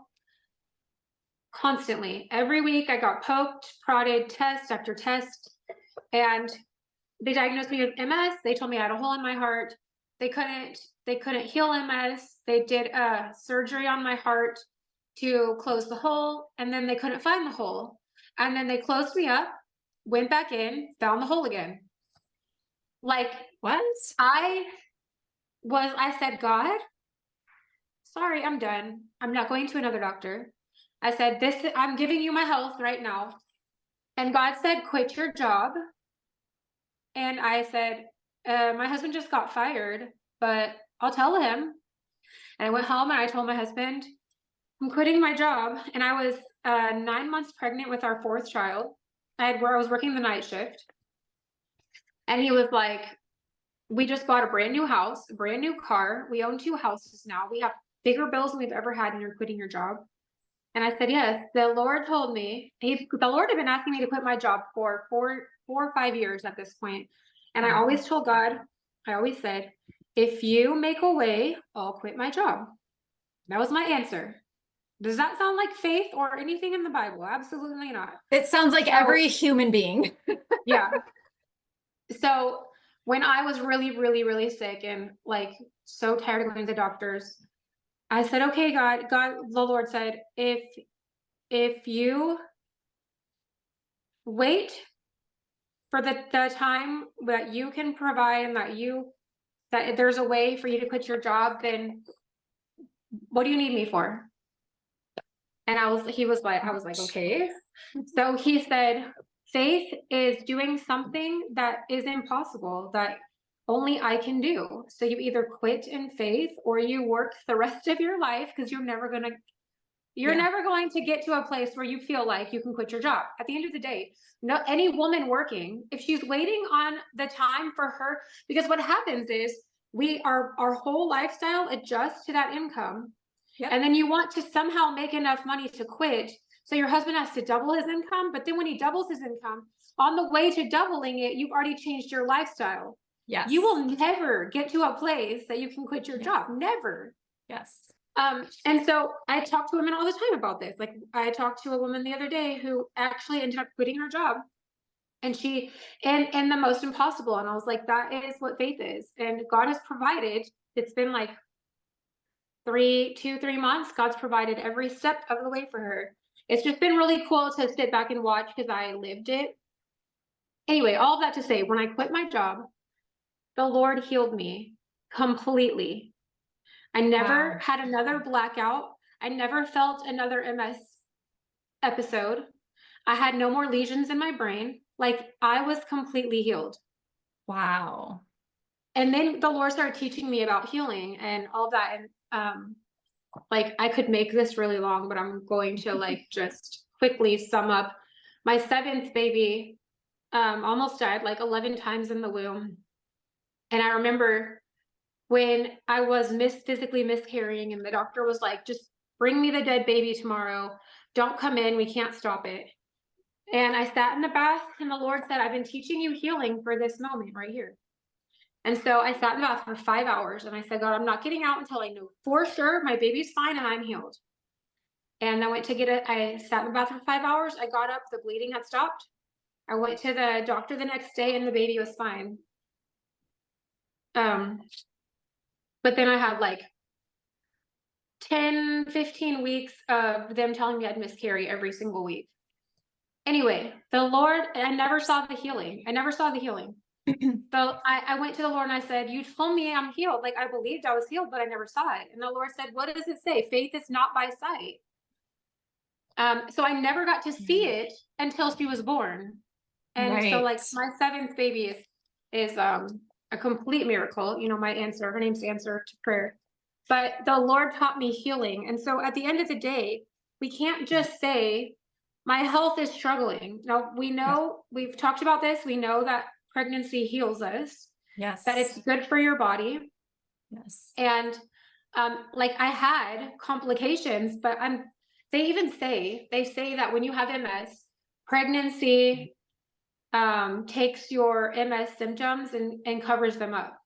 Constantly. Every week I got poked, prodded, test after test, and they diagnosed me with MS. They told me I had a hole in my heart. They couldn't heal MS. They did a surgery on my heart to close the hole, and then they couldn't find the hole. And then they closed me up, went back in, found the hole again. Like What? I said, God, sorry, I'm done. I'm not going to another doctor. I said, I'm giving you my health right now. And God said, quit your job. And I said, my husband just got fired, but I'll tell him. And I went home and I told my husband, I'm quitting my job. And I was 9 months pregnant with our 4th child. I was working the night shift. And he was like, we just bought a brand new house, a brand new car. We own 2 houses now. We have bigger bills than we've ever had, and you're quitting your job. And I said, yes, the Lord told me, the Lord had been asking me to quit my job for 4 or 5 years at this point. And I always told God, I always said, if you make a way, I'll quit my job. That was my answer. Does that sound like faith or anything in the Bible? Absolutely not. It sounds like So- every human being. Yeah. So when I was really, really, really sick and like so tired of going to the doctors, I said, okay, God, the Lord said, if you wait for the time that you can provide and that there's a way for you to quit your job, then what do you need me for? And I was like, okay. So he said, faith is doing something that is impossible, that only I can do. So you either quit in faith or you work the rest of your life, because you're never going to get to a place where you feel like you can quit your job. At the end of the day, no, any woman working, if she's waiting on the time for her, because what happens is our whole lifestyle adjusts to that income. Yep. And then you want to somehow make enough money to quit. So your husband has to double his income, but then when he doubles his income, on the way to doubling it, you've already changed your lifestyle. Yes. You will never get to a place that you can quit your job. Never. Yes. And so I talk to women all the time about this. Like I talked to a woman the other day who actually ended up quitting her job, and and the most impossible. And I was like, that is what faith is. And God has provided. It's been like 3 months. God's provided every step of the way for her. It's just been really cool to sit back and watch because I lived it. Anyway, all of that to say, when I quit my job, the Lord healed me completely. I never had another blackout. I never felt another MS episode. I had no more lesions in my brain. Like I was completely healed. Wow. And then the Lord started teaching me about healing and all of that. And like I could make this really long, but I'm going to like just quickly sum up. My 7th baby almost died like 11 times in the womb. And I remember when I was physically miscarrying and the doctor was like, just bring me the dead baby tomorrow. Don't come in. We can't stop it. And I sat in the bath and the Lord said, I've been teaching you healing for this moment right here. And so I sat in the bath for 5 hours and I said, God, I'm not getting out until I know for sure my baby's fine and I'm healed. And I went to get it. I sat in the bath for 5 hours. I got up, the bleeding had stopped. I went to the doctor the next day and the baby was fine. But then I had like 10, 15 weeks of them telling me I'd miscarry every single week. Anyway, the Lord, I never saw the healing. So I went to the Lord and I said, you told me I'm healed. Like I believed I was healed, but I never saw it. And the Lord said, what does it say? Faith is not by sight. So I never got to see it until she was born. And so like my 7th baby is a complete miracle. You know, her name's Answer to Prayer. But the Lord taught me healing. And so at the end of the day, we can't just say, my health is struggling. Now, we know, we've talked about this. We know that pregnancy heals us. Yes. That it's good for your body. Yes. And like I had complications, but they say that when you have MS, pregnancy takes your MS symptoms and covers them up.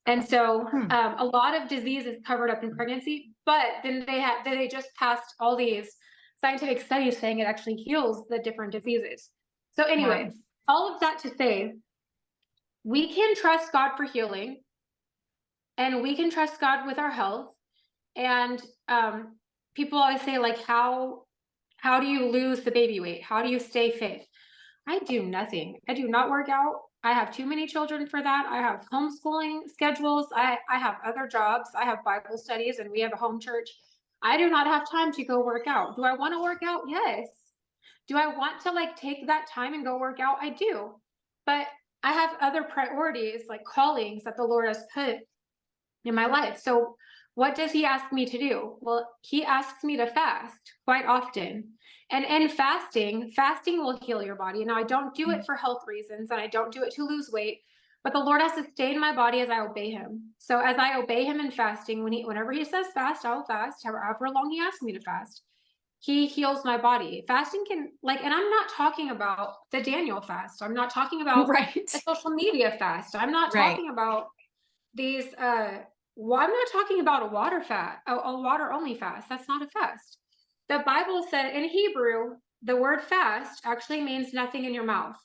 And so a lot of disease is covered up in pregnancy, but then they just passed all these scientific studies saying it actually heals the different diseases. So anyway, all of that to say, we can trust God for healing and we can trust God with our health. And people always say like, how do you lose the baby weight? How do you stay fit? I do nothing. I do not work out. I have too many children for that. I have homeschooling schedules. I have other jobs. I have Bible studies and we have a home church. I do not have time to go work out. Do I want to work out? Yes. Do I want to like take that time and go work out? I do. But I have other priorities like callings that the Lord has put in my life. So what does he ask me to do? Well, he asks me to fast quite often. And in fasting will heal your body. Now, I don't do it for health reasons and I don't do it to lose weight, but the Lord has to stay in my body as I obey him. So as I obey him in fasting, whenever he says fast, I will fast, however long he asks me to fast. He heals my body. Fasting can, like, and I'm not talking about the Daniel fast. I'm not talking about Right. a social media fast. I'm not Right. talking about these, well, I'm not talking about a water fast, a water only fast. That's not a fast. The Bible said in Hebrew, the word fast actually means nothing in your mouth.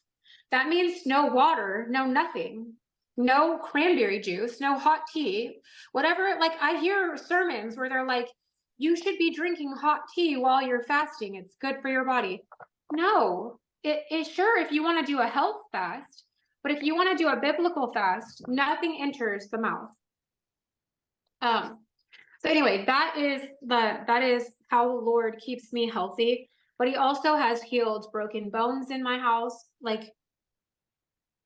That means no water, no nothing, no cranberry juice, no hot tea, whatever. Like, I hear sermons where they're like, you should be drinking hot tea while you're fasting. It's good for your body. No, it is sure if you want to do a health fast, but if you want to do a biblical fast, nothing enters the mouth. So anyway, that is how the Lord keeps me healthy. But he also has healed broken bones in my house, like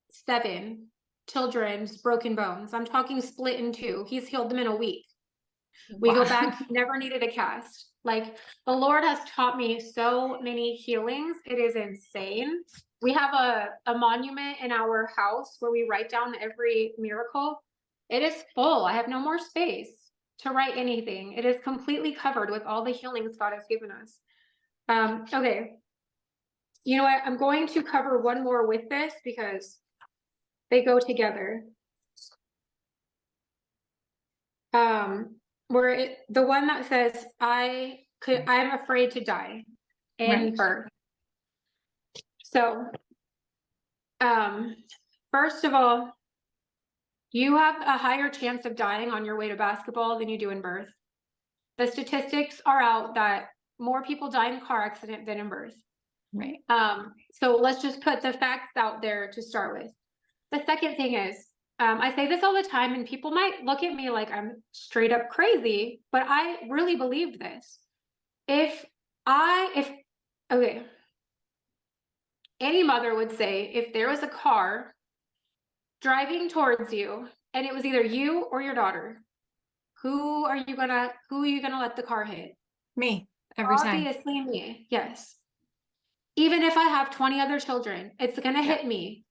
7 children's broken bones. I'm talking split in 2. He's healed them in a week. We go back, he never needed a cast. Like, the Lord has taught me so many healings. It is insane. We have a monument in our house where we write down every miracle. It is full. I have no more space to write anything. It is completely covered with all the healings God has given us. Okay. You know what? I'm going to cover one more with this because they go together. The one that says, I'm afraid to die in Right. birth. So, first of all, you have a higher chance of dying on your way to basketball than you do in birth. The statistics are out that more people die in car accident than in birth. Right. So let's just put the facts out there to start with. The second thing is, I say this all the time and people might look at me like I'm straight up crazy, but I really believe this. Okay, any mother would say, if there was a car driving towards you and it was either you or your daughter, who are you gonna let the car hit? Me, every time. Obviously me, yes. Even if I have 20 other children, it's gonna hit me.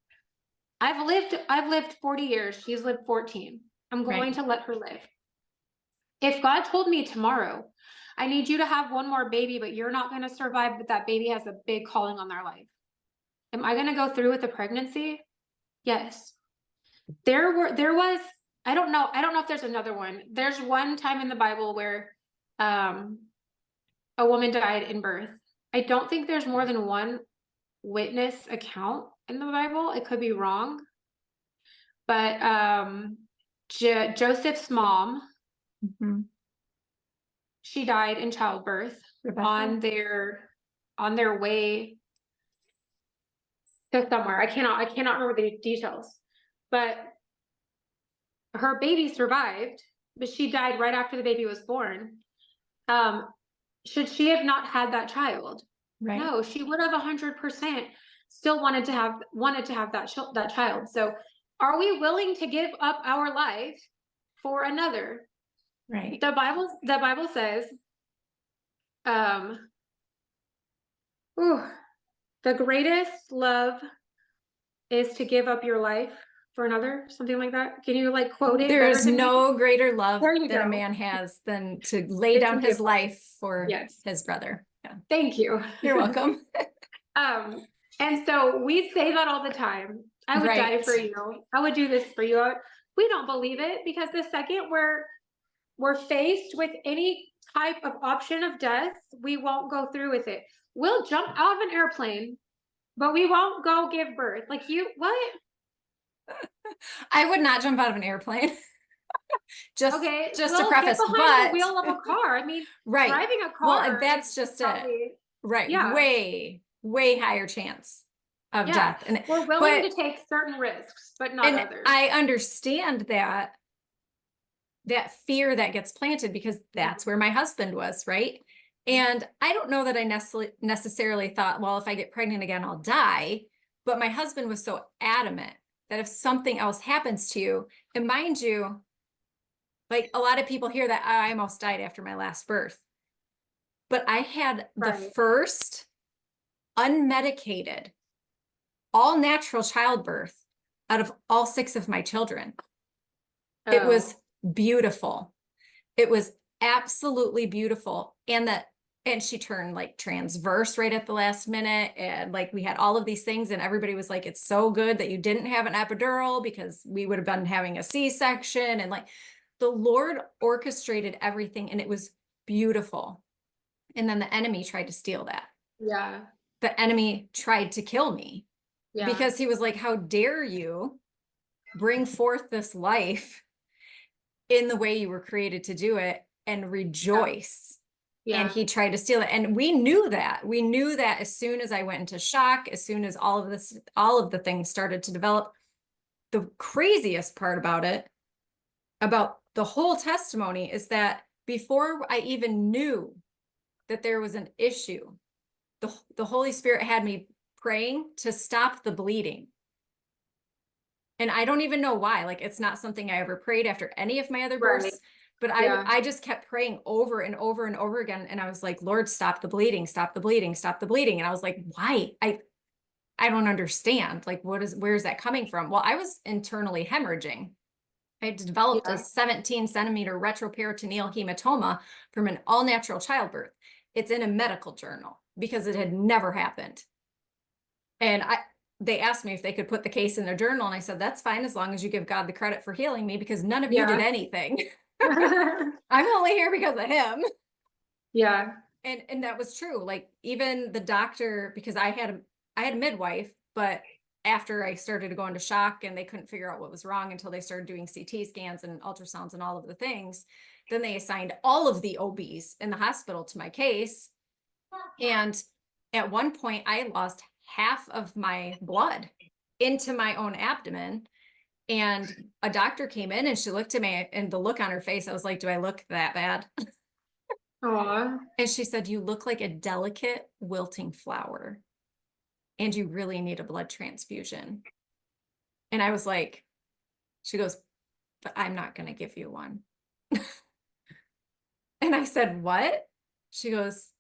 I've lived 40 years. She's lived 14. I'm going Right. to let her live. If God told me tomorrow, I need you to have one more baby, but you're not going to survive, but that baby has a big calling on their life. Am I going to go through with the pregnancy? Yes. There was, I don't know if there's another one. There's one time in the Bible where a woman died in birth. I don't think there's more than one witness account in the Bible. It could be wrong. But Joseph's mom, she died in childbirth. Rebecca? on their way to somewhere. I cannot remember the details. But her baby survived, but she died right after the baby was born. Should she have not had that child? Right. No, she would have 100% still wanted to have that child. So are we willing to give up our life for another? Right. The Bible says, the greatest love is to give up your life for another, something like that. Can you like quote it? There better is than me? no greater love There you that a go. man has than to lay Than down to his give up. life for Yes. his brother. Yeah. Thank you. You're welcome. And so we say that all the time. I would die Right. for you. I would do this for you. We don't believe it because the second we're faced with any type of option of death, we won't go through with it. We'll jump out of an airplane, but we won't go give birth. Like, what? I would not jump out of an airplane. just Okay, to well, preface, get behind the wheel of a car. I mean, right. driving a Well, car that's is just probably, it. Right. yeah. Way higher chance of Yeah. death. And We're willing to take certain risks, but not others. I understand that fear that gets planted because that's where my husband was, right? And I don't know that I necessarily thought, well, if I get pregnant again, I'll die. But my husband was so adamant that if something else happens to you, and mind you, like a lot of people hear that I almost died after my last birth. But I had the Right. first unmedicated, all natural childbirth out of all 6 of my children. It was beautiful. It was absolutely beautiful. And And she turned like transverse right at the last minute. And like we had all of these things, and everybody was like, it's so good that you didn't have an epidural because we would have been having a C-section. And like the Lord orchestrated everything, and it was beautiful. And then the enemy tried to steal that. Yeah. The enemy tried to kill me Yeah. because he was like, how dare you bring forth this life in the way you were created to do it and rejoice. Yeah. And he tried to steal it. And we knew that. We knew that as soon as I went into shock, as soon as all of the things started to develop. The craziest part about it, about the whole testimony, is that before I even knew that there was an issue, the Holy Spirit had me praying to stop the bleeding. And I don't even know why. Like, it's not something I ever prayed after any of my other births. Right. But Yeah. I just kept praying over and over and over again. And I was like, Lord, stop the bleeding, stop the bleeding, stop the bleeding. And I was like, why? I don't understand. Like, where's that coming from? Well, I was internally hemorrhaging. I developed Yeah. a 17-centimeter retroperitoneal hematoma from an all-natural childbirth. It's in a medical journal because it had never happened. And they asked me if they could put the case in their journal. And I said, that's fine, as long as you give God the credit for healing me, because none of you did Yeah. anything. I'm only here because of him. Yeah. And that was true. Like, even the doctor, because I had a midwife, but after I started to go into shock and they couldn't figure out what was wrong until they started doing CT scans and ultrasounds and all of the things, then they assigned all of the OBs in the hospital to my case. And at one point I lost half of my blood into my own abdomen. And a doctor came in and she looked at me, and the look on her face, I was like, do I look that bad? Aw. And she said, you look like a delicate wilting flower, and you really need a blood transfusion. And I was like, she goes, but I'm not going to give you one. And I said, what? She goes,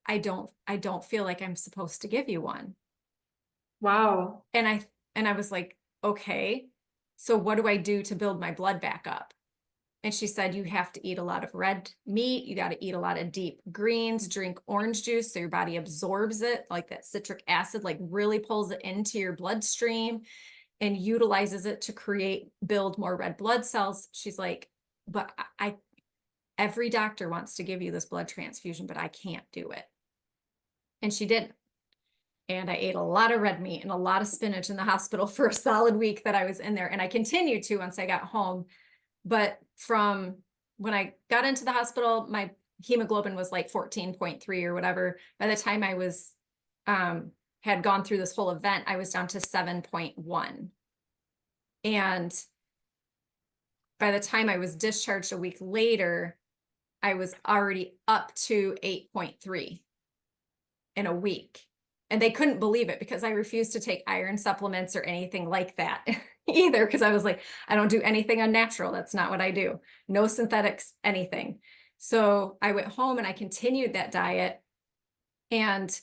I don't feel like I'm supposed to give you one. Wow. And I was like, okay, so what do I do to build my blood back up? And she said, you have to eat a lot of red meat. You got to eat a lot of deep greens, drink orange juice so your body absorbs it, like that citric acid, like really pulls it into your bloodstream and utilizes it to build more red blood cells. She's like, but every doctor wants to give you this blood transfusion, but I can't do it. And she didn't. And I ate a lot of red meat and a lot of spinach in the hospital for a solid week that I was in there. And I continued to once I got home. But from when I got into the hospital, my hemoglobin was like 14.3 or whatever. By the time I was, had gone through this whole event, I was down to 7.1. And by the time I was discharged a week later, I was already up to 8.3 in a week. And they couldn't believe it because I refused to take iron supplements or anything like that either. Because I was like, I don't do anything unnatural. That's not what I do. No synthetics, anything. So I went home and I continued that diet. And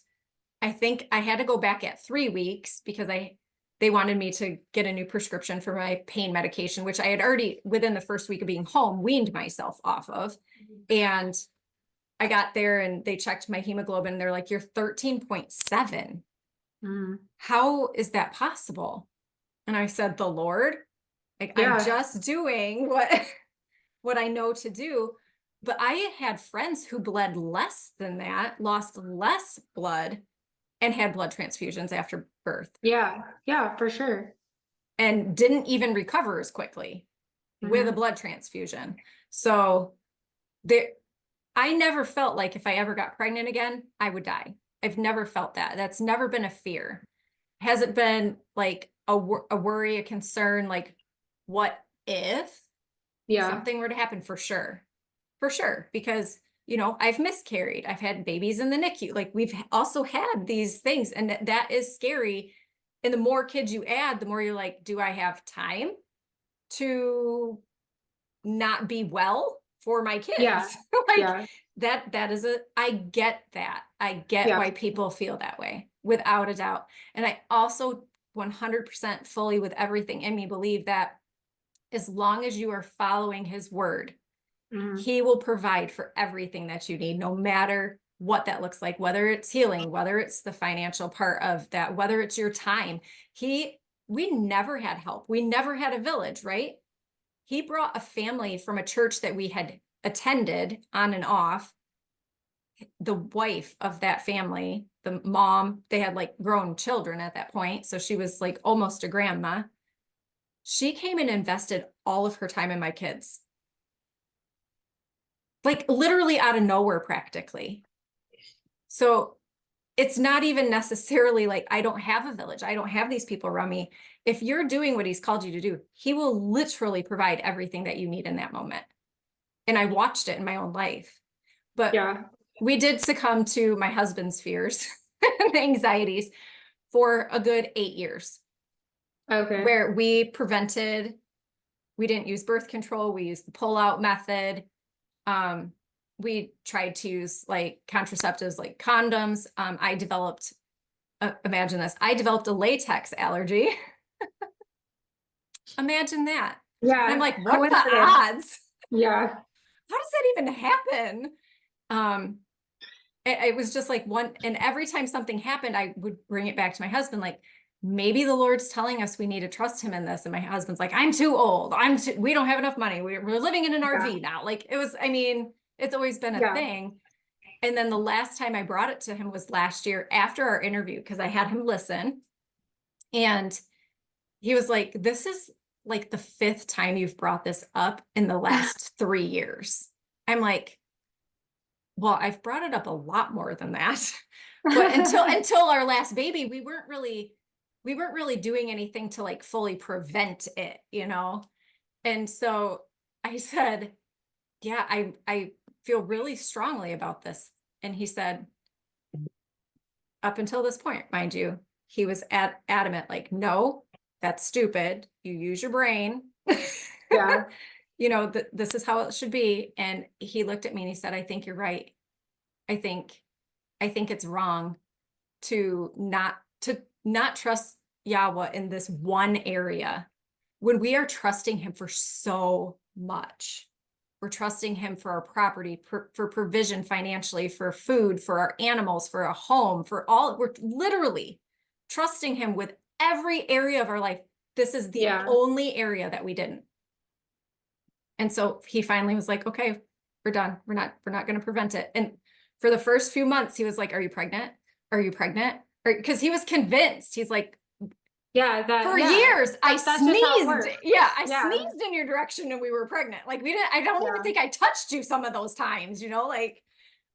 I think I had to go back at 3 weeks because they wanted me to get a new prescription for my pain medication, which I had already, within the first week of being home, weaned myself off of. And I got there and they checked my hemoglobin. They're like, you're 13.7. How is that possible? And I said, the Lord, like, Yeah. I'm just doing what I know to do. But I had friends who bled less than that, lost less blood, and had blood transfusions after birth. Yeah. Yeah, for sure. And didn't even recover as quickly with a blood transfusion. So I never felt like if I ever got pregnant again, I would die. I've never felt that. That's never been a fear. Hasn't been like a worry, a concern, like, what if something were to happen? For sure. For sure. Because, I've miscarried. I've had babies in the NICU. Like, we've also had these things, and that is scary. And the more kids you add, the more you're like, do I have time to not be well for my kids? Yeah. Like, that is I get that. I get why people feel that way, without a doubt. And I also 100% fully, with everything in me, believe that as long as you are following his word He will provide for everything that you need, no matter what that looks like, whether it's healing, whether it's the financial part of that, whether it's your time. We never had help. We never had a village, right? He brought a family from a church that we had attended on and off. The wife of that family, the mom, they had like grown children at that point. So she was like almost a grandma. She came and invested all of her time in my kids. Like literally out of nowhere, practically. So it's not even necessarily like I don't have a village. I don't have these people around me. If you're doing what he's called you to do, he will literally provide everything that you need in that moment. And I watched it in my own life. But Yeah. we did succumb to my husband's fears and anxieties for a good 8 years. Okay. Where we didn't use birth control. We used the pull-out method. We tried to use like contraceptives, like condoms. I developed, imagine this, I developed a latex allergy. Imagine that. Yeah. And I'm like, what are the coincidence. odds? Yeah. How does that even happen? It was just like one, and every time something happened, I would bring it back to my husband, like, maybe the Lord's telling us we need to trust him in this. And my husband's like, I'm too old. We don't have enough money. We're living in an RV now. Like it was, I mean, it's always been a thing. And then the last time I brought it to him was last year after our interview, because I had him listen. And he was like, this is like the 5th time you've brought this up in the last 3 years. I'm like, well, I've brought it up a lot more than that. But until our last baby, we weren't really doing anything to like fully prevent it, you know? And so I said, yeah, I feel really strongly about this. And he said, up until this point, mind you, he was adamant, like, no, that's stupid. You use your brain. Yeah. You know, this is how it should be. And he looked at me and he said, I think you're right. I think it's wrong to not trust Yahweh in this one area when we are trusting him for so much. We're trusting him for our property, for provision financially, for food, for our animals, for a home, for all. We're literally trusting him with every area of our life. This is the only area that we didn't. And so he finally was like, okay, we're done. We're not going to prevent it. And for the first few months, he was like, are you pregnant? Are you pregnant? Because he was convinced. He's like, for years, I sneezed. I sneezed in your direction and we were pregnant. Like I don't even think I touched you some of those times, you know, like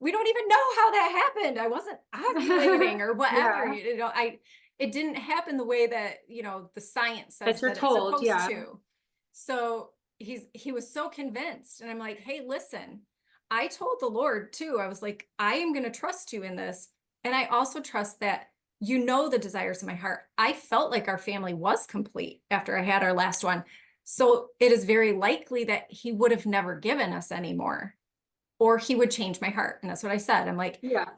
we don't even know how that happened. I wasn't ovulating or whatever, you know, it didn't happen the way that, you know, the science says that it's supposed to. So he was so convinced. And I'm like, hey, listen, I told the Lord too. I was like, I am going to trust you in this. And I also trust that you know the desires of my heart. I felt like our family was complete after I had our last one. So it is very likely that he would have never given us any more, or he would change my heart. And that's what I said. I'm like, yeah.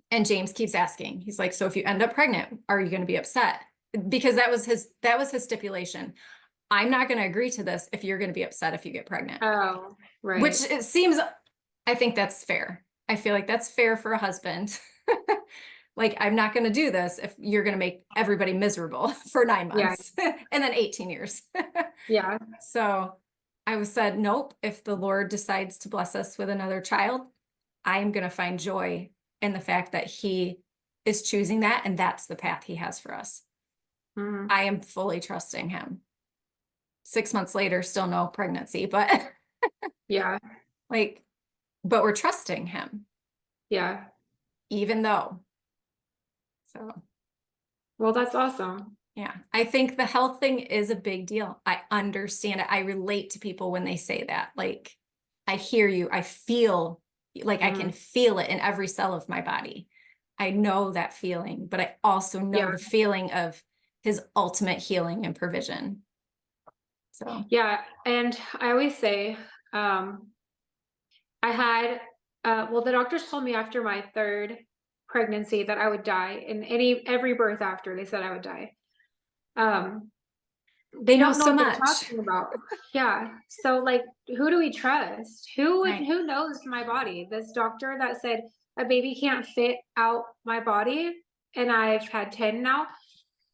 And James keeps asking, he's like, so if you end up pregnant, are you going to be upset? Because that was his stipulation. I'm not going to agree to this if you're going to be upset if you get pregnant. Oh, right. Which it seems, I think that's fair. I feel like that's fair for a husband. Like, I'm not going to do this if you're going to make everybody miserable for 9 months and then 18 years. Yeah. So I said, nope, if the Lord decides to bless us with another child, I am going to find joy in the fact that he is choosing that. And that's the path he has for us. Mm-hmm. I am fully trusting him. 6 months later, still no pregnancy, but but we're trusting him. Yeah. Even though. So. Well, that's awesome. Yeah. I think the health thing is a big deal. I understand it. I relate to people when they say that. Like, I hear you. I feel like I can feel it in every cell of my body. I know that feeling, but I also know the feeling of his ultimate healing and provision. So. Yeah. And I always say, I had, the doctors told me after my 3rd pregnancy that I would die, and every birth after, they said I would die. They know don't know so what they're much. talking about. Yeah. So like, who do we trust? Right. Who knows my body? This doctor that said a baby can't fit out my body, and I've had 10 now.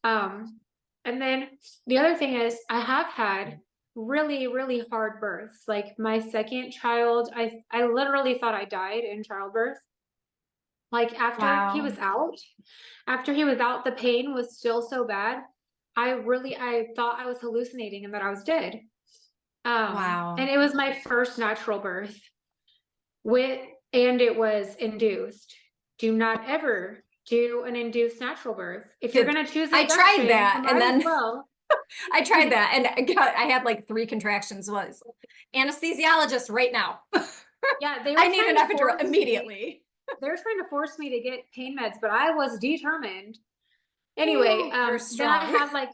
And then the other thing is I have had really, really hard births. Like my second child, I literally thought I died in childbirth. Like Wow. after he was out, the pain was still so bad. I thought I was hallucinating and that I was dead. Wow. And it was my first natural birth with, and it was induced. Do not ever do an induced natural birth. If you're Good. going to choose I tried induction, you that, and might as then well. I tried that, and I had like 3 contractions. Was anesthesiologist right now. Yeah, they were I need trying an to epidural force me. immediately. They were trying to force me to get pain meds, but I was determined. Anyway, Ooh, you're then I strong. had like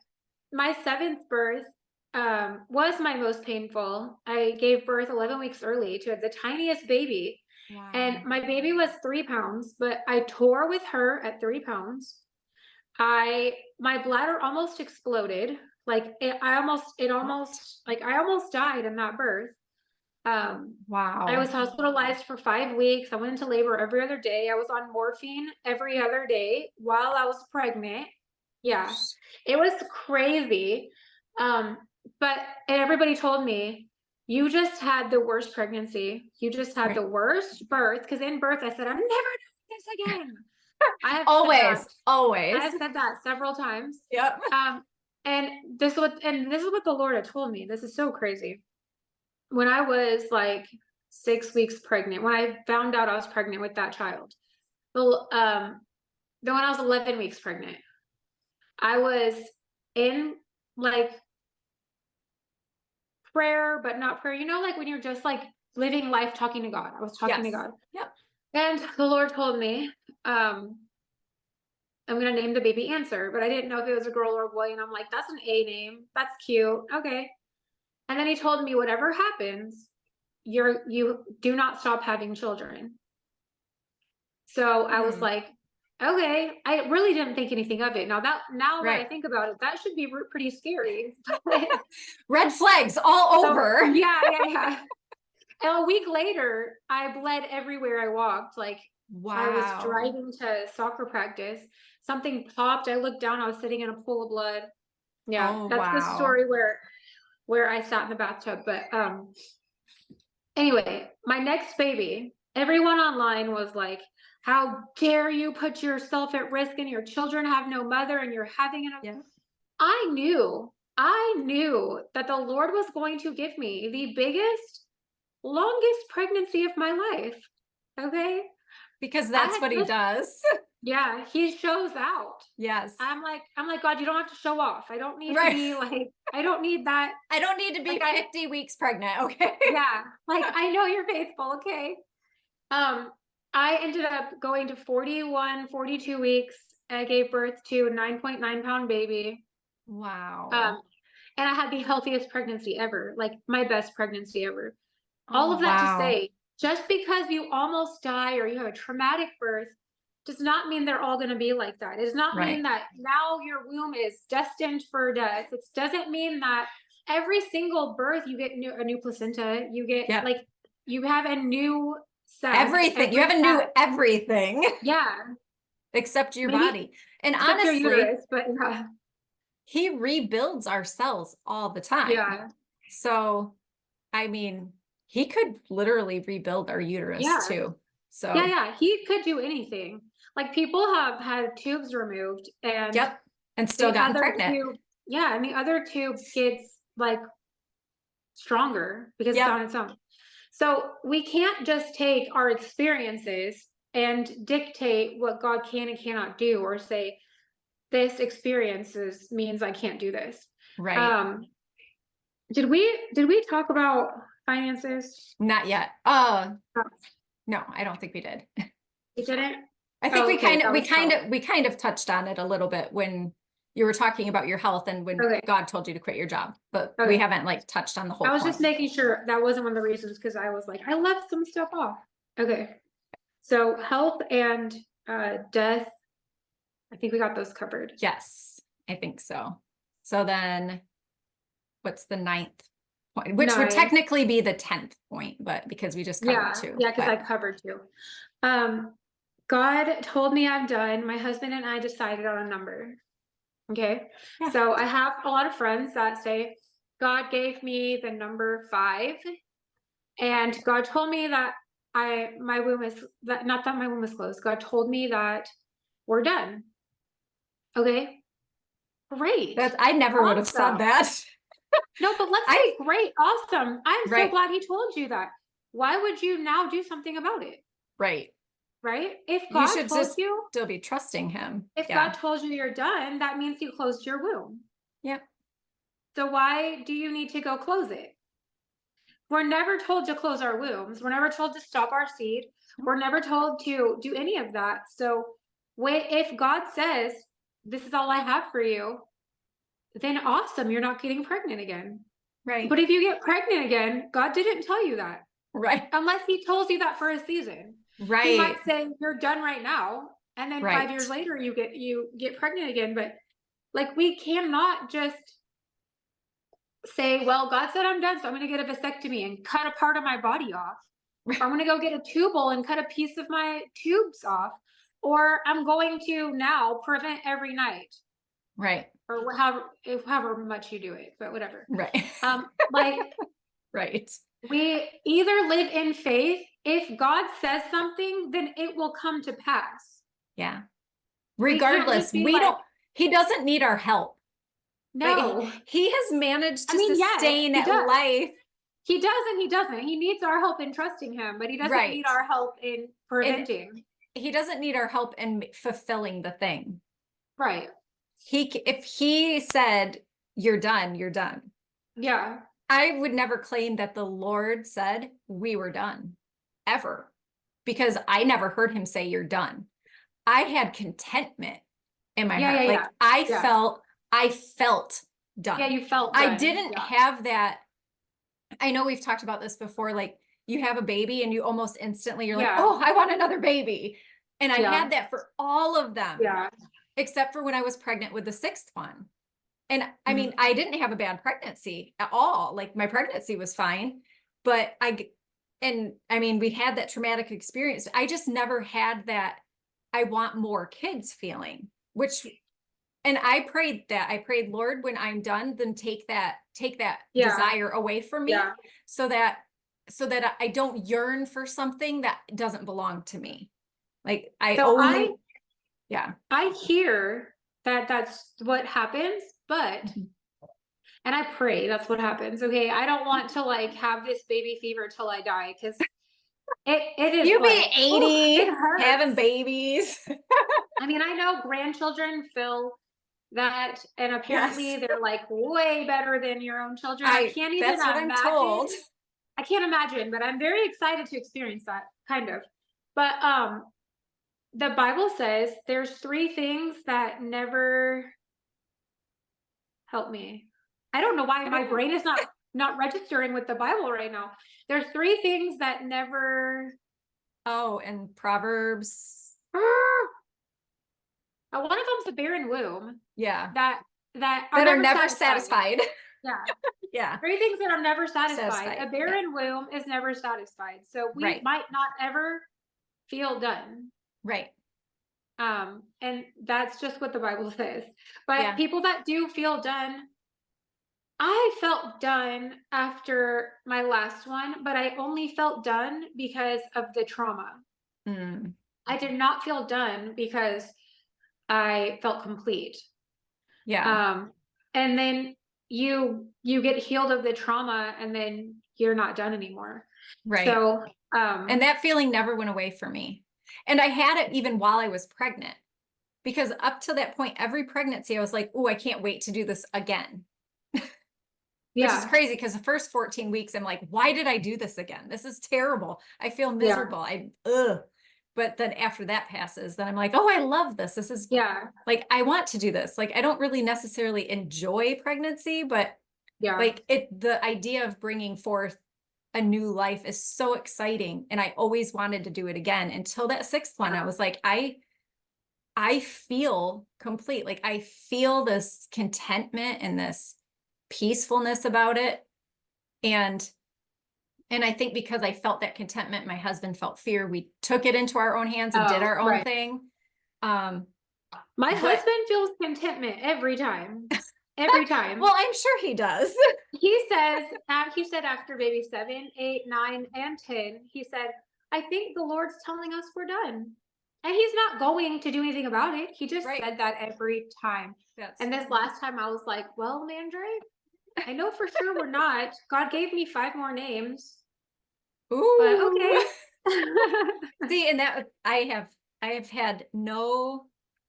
my 7th birth was my most painful. I gave birth 11 weeks early to the tiniest baby. And Wow. my baby was 3 pounds, but I tore with her at 3 pounds. My bladder almost exploded. Like it What? almost, like I almost died in that birth. I was Wow. hospitalized for 5 weeks. I went into labor every other day. I was on morphine every other day while I was pregnant. Yeah, it was crazy. Um, but and everybody told me, you just had the worst pregnancy. You just had Right. the worst birth. Because in birth, I said, I'm never doing this again. I have said that. Always, I always. have said that several times. Yep. Um, and this is what the Lord had told me. This is so crazy. When I was like 6 weeks pregnant, when I found out I was pregnant with that child, well, then when I was 11 weeks pregnant, I was in like prayer, but not prayer. You know, like when you're just like living life talking to God. I was talking to Yes. God. Yep. And the Lord told me, I'm gonna name the baby Answer, but I didn't know if it was a girl or a boy. And I'm like, that's an A name. That's cute. Okay. And then he told me, whatever happens, you do not stop having children. So I was like, okay. I really didn't think anything of it. Now that I Right. think about it, that should be pretty scary. Red flags all So over. yeah. And a week later, I bled everywhere I walked. Like I was Wow. driving to soccer practice. Something popped. I looked down. I was sitting in a pool of blood. Yeah, Oh, that's the wow. story where I sat in the bathtub. But anyway, my next baby, everyone online was like, how dare you put yourself at risk and your children have no mother and you're having an Yeah. I knew that the Lord was going to give me the biggest, longest pregnancy of my life. Okay. Because I that's had what he just, does. yeah, he shows out. Yes. I'm like, God, you don't have to show off. I don't need to Right. be like, I don't need that. I don't need to be Like, 50 weeks pregnant. Okay. yeah, like I know you're faithful. Okay. Um, I ended up going to 41, 42 weeks. I gave birth to a 9.9 pound baby. Wow. Um, and I had the healthiest pregnancy ever, like my best pregnancy ever. All Oh, of that to wow. say, just because you almost die or you have a traumatic birth does not mean they're all going to be like that. It does not mean Right. that now your womb is destined for death. It doesn't mean that every single birth you get a new placenta, you get Yep. like you have a new cell Everything. You every have a new time. everything Yeah, except your maybe body. And except your honestly, uterus, but yeah, he rebuilds our cells all the time. yeah, So, I mean, he could literally rebuild our uterus yeah. too. Yeah, So, yeah, he could do anything. Like people have had tubes removed and yep. And still the gotten other pregnant. tube, yeah, and the other tube gets like stronger because it's on Yep. its own. So we can't just take our experiences and dictate what God can and cannot do or say this experiences means I can't do this. Right. Um did we talk about finances? Not yet. Oh, No, I don't think we did. we didn't? I think Oh, okay, that was we kind of touched on it a little bit when you were talking about your health and when okay. God told you to quit your job, but we Okay. haven't like touched on the whole I was point. just making sure that wasn't one of the reasons because I was like, I left some stuff off. Okay. So health and death, I think we got those covered. Yes, I think so. So then what's the 9th point, which would 9. technically be the 10th point, but because we just covered Yeah, 2. yeah, because I but- covered 2. God told me I'm done. My husband and I decided on a number. Okay. Yeah. So I have a lot of friends that say, God gave me the number 5. And God told me that my womb is that not that my womb is closed. God told me that we're done. Okay. Great. I never would have said Awesome. that. No, but let's I- say great, awesome. I'm so Right. glad he told you that. Why would you now do something about it? Right. Right? If You God should told just you, still be trusting him. if Yeah. God told you you're done, that means you closed your womb. Yep. So why do you need to go close it? We're never told to close our wombs. We're never told to stop our seed. We're never told to do any of that. So if God says, this is all I have for you, then awesome, you're not getting pregnant again. Right. But if you get pregnant again, God didn't tell you that. Right. Unless he tells you that for a season. He Right. might say you're done right now. And then 5 Right. years later you get pregnant again. But like we cannot just say, well, God said I'm done, so I'm gonna get a vasectomy and cut a part of my body off. Or I'm gonna go get a tubal and cut a piece of my tubes off. Or I'm going to now prevent every night. Right. Or however much you do it, but whatever. Right. Like Right. we either live in faith. If God says something, then it will come to pass. Yeah. We can't Regardless, just be we like, don't, he doesn't need our help. no. Like, he has managed to Yes, sustain he does. life. He does and he doesn't. He needs our help in trusting him, but he doesn't Right. need our help in preventing. He doesn't need our help in fulfilling the thing. Right. If he said, you're done, you're done. Yeah. I would never claim that the Lord said we were done, ever, because I never heard him say you're done. I had contentment in my Yeah, heart. yeah, Like yeah. I felt done. Yeah, you felt I done. didn't Yeah. have that. I know we've talked about this before. Like you have a baby and you almost instantly you're like, Yeah. oh, I want another baby. And I Yeah. had that for all of them, Yeah. except for when I was pregnant with the 6th one. And I Mhm. mean, I didn't have a bad pregnancy at all. Like my pregnancy was fine, but we had that traumatic experience. I just never had that I want more kids feeling, and I prayed, Lord, when I'm done, then take that Yeah. desire away from me Yeah. so that I don't yearn for something that doesn't belong to me. Like yeah. I hear that that's what happens, but Mhm. and I pray that's what happens. Okay. I don't want to like have this baby fever till I die because it is You be like, ooh, 80 it hurts. having babies. I mean, I know grandchildren feel that, and apparently Yes. they're like way better than your own children. I can't even That's what I'm imagine. told. I can't imagine, but I'm very excited to experience that kind of. But the Bible says there's 3 things that never help me. I don't know why my brain is not registering with the Bible right now. There's 3 things that never. Oh, and Proverbs. One of them's the barren womb Yeah. that That are never satisfied. Yeah. Yeah. 3 things that are never satisfied. Satisfied, A barren womb is never satisfied. So we Right. might not ever feel done. Right. And that's just what the Bible says. But Yeah. people that do feel done, I felt done after my last one, but I only felt done because of the trauma. Mm. I did not feel done because I felt complete. Yeah. And then you get healed of the trauma and then you're not done anymore. Right. So and that feeling never went away for me. And I had it even while I was pregnant, because up to that point, every pregnancy, I was like, oh, I can't wait to do this again. Which is crazy because the first 14 weeks, I'm like, why did I do this again? This is terrible. I feel miserable. But then after that passes, then I'm like, oh, I love this. This is like, I want to do this. Like, I don't really necessarily enjoy pregnancy, but like the idea of bringing forth a new life is so exciting. And I always wanted to do it again until that 6th one. I was like, I feel complete. Like I feel this contentment and this peacefulness about it. And I think because I felt that contentment, my husband felt fear, we took it into our own hands and did Oh, our own right. thing. My But- husband feels contentment every time. Every time. Well, I'm sure he does. He said after baby 7, 8, 9, and 10, he said, I think the Lord's telling us we're done. And he's not going to do anything about it. He just Right. said that every time. And this last time I was like, well, Mandre, I know for sure we're not. God gave me 5 more names. Ooh. But okay. See, and that I have had no,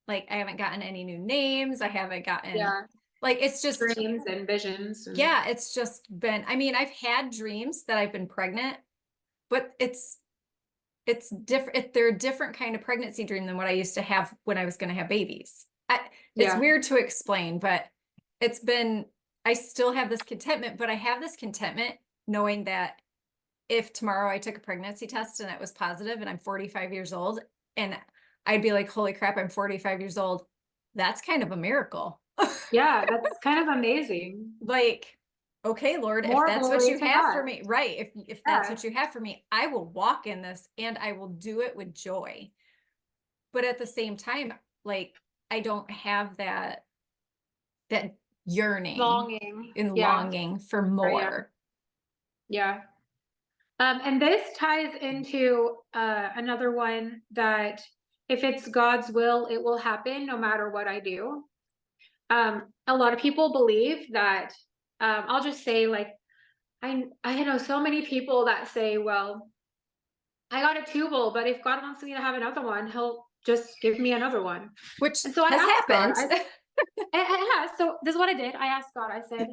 like, I haven't gotten any new names. I haven't gotten, Yeah. like, it's just, Dreams and visions. And yeah, it's just been, I mean, I've had dreams that I've been pregnant, but it's different. They're a different kind of pregnancy dream than what I used to have when I was going to have babies. It's Yeah. weird to explain, but it's been, I still have this contentment, but I have this contentment knowing that if tomorrow I took a pregnancy test and it was positive and I'm 45 years old, and I'd be like, holy crap, I'm 45 years old. That's kind of a miracle. Yeah, that's kind of amazing. Like, okay, Lord, if More that's what glory you to have for God. me, right? If that's Yeah. what you have for me, I will walk in this and I will do it with joy. But at the same time, like, I don't have that yearning Longing. and Yeah. longing for more. Yeah. And this ties into another one that if it's God's will, it will happen no matter what I do. A lot of people believe that, I'll just say, like, I know so many people that say, well, I got a tubal, but if God wants me to have another one, he'll just give me another one. Which And so I has asked God, happened. it has. So this is what I did. I asked God, I said,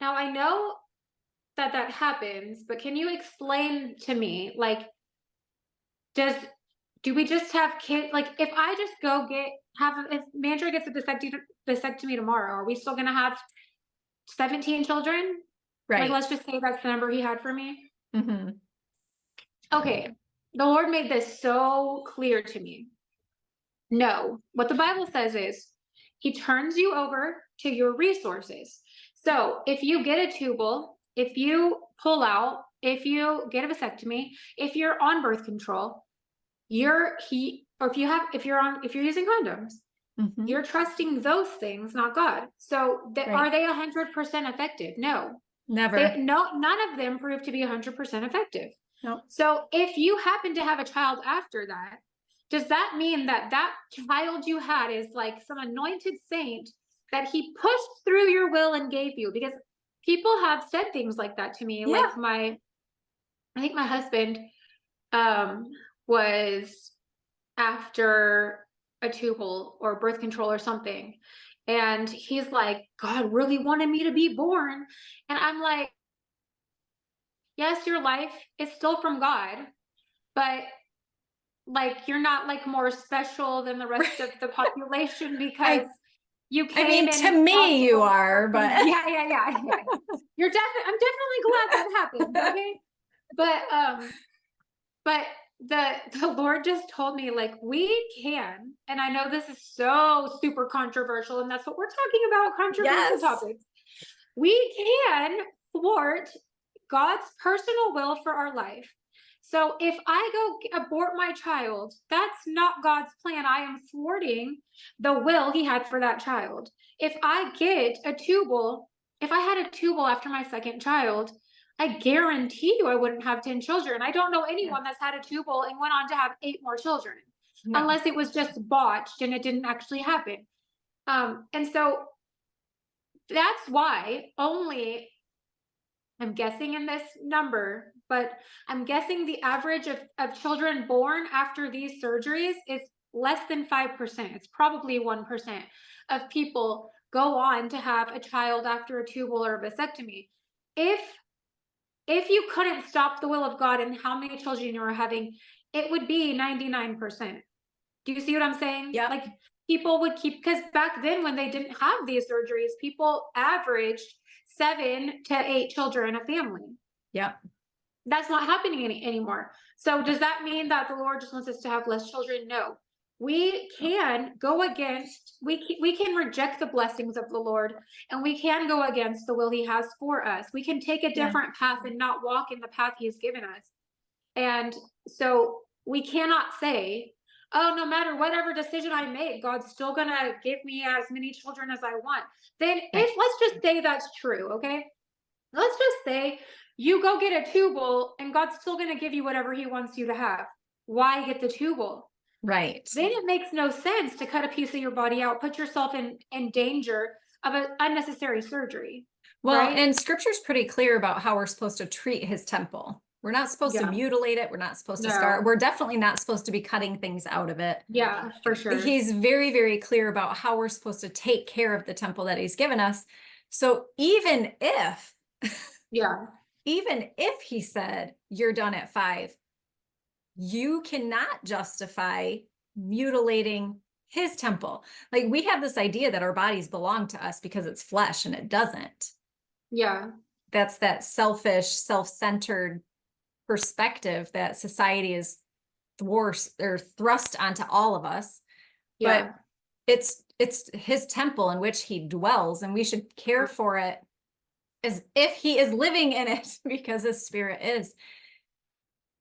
now I know that happens, but can you explain to me, like, do we just have kids? Like, if I just go if Mandra gets a vasectomy tomorrow, are we still gonna have 17 children? Right. Like, let's just say that's the number he had for me. Mm-hmm. Okay, the Lord made this so clear to me. No, what the Bible says is he turns you over to your resources. So if you get a tubal, if you pull out, if you get a vasectomy, if you're on birth control, if you're using condoms, Mm-hmm. you're trusting those things, not God. So Right. Are they 100% effective? No. Never. None of them prove to be 100% effective. No. So if you happen to have a child after that, does that mean that child you had is like some anointed saint that he pushed through your will and gave you? Because people have said things like that to me. Yeah. Like I think my husband was after a tubal or birth control or something. And he's like, God really wanted me to be born. And I'm like, yes, your life is still from God, but like, you're not like more special than the rest of the population because you came I mean, in to me you are, but yeah. I'm definitely glad that happened. Okay. But the Lord just told me, like, we can, and I know this is so super controversial, and that's what we're talking about, controversial topics. We can thwart God's personal will for our life. So if I go abort my child, that's not God's plan. I am thwarting the will he had for that child. If I get a tubal, if I had a tubal after my second child, I guarantee you I wouldn't have 10 children. I don't know anyone that's had a tubal and went on to have 8 more children, unless it was just botched and it didn't actually happen. And so that's why only, I'm guessing in this number, but I'm guessing the average of children born after these surgeries is less than 5%. It's probably 1% of people go on to have a child after a tubal or a vasectomy. If you couldn't stop the will of God and how many children you were having, it would be 99%. Do you see what I'm saying? Yeah. Like, people would keep, because back then when they didn't have these surgeries, people averaged 7 to 8 children a family. Yeah. That's not happening anymore. So does that mean that the Lord just wants us to have less children? No. we can go against, we can reject the blessings of the Lord, and we can go against the will he has for us. We can take a Yeah. different path and not walk in the path he's given us. And so we cannot say, oh, no matter whatever decision I make, God's still gonna give me as many children as I want. Then Right. if, let's just say that's true, okay? Let's just say you go get a tubal and God's still gonna give you whatever he wants you to have. Why get the tubal? Right. Then it makes no sense to cut a piece of your body out, put yourself in danger of an unnecessary surgery. Well, right? and scripture's pretty clear about how we're supposed to treat his temple. We're not supposed to Yeah. mutilate it. We're not supposed to No. scar it. We're definitely not supposed to be cutting things out of it. Yeah, for sure. He's very, very clear about how we're supposed to take care of the temple that he's given us. So even if, Yeah. even if he said, you're done at 5, you cannot justify mutilating his temple. Like, we have this idea that our bodies belong to us because it's flesh, and it doesn't. Yeah. That's that selfish, self-centered perspective that society is thrust onto all of us. Yeah. But it's his temple in which he dwells, and we should care for it as if he is living in it, because his spirit is.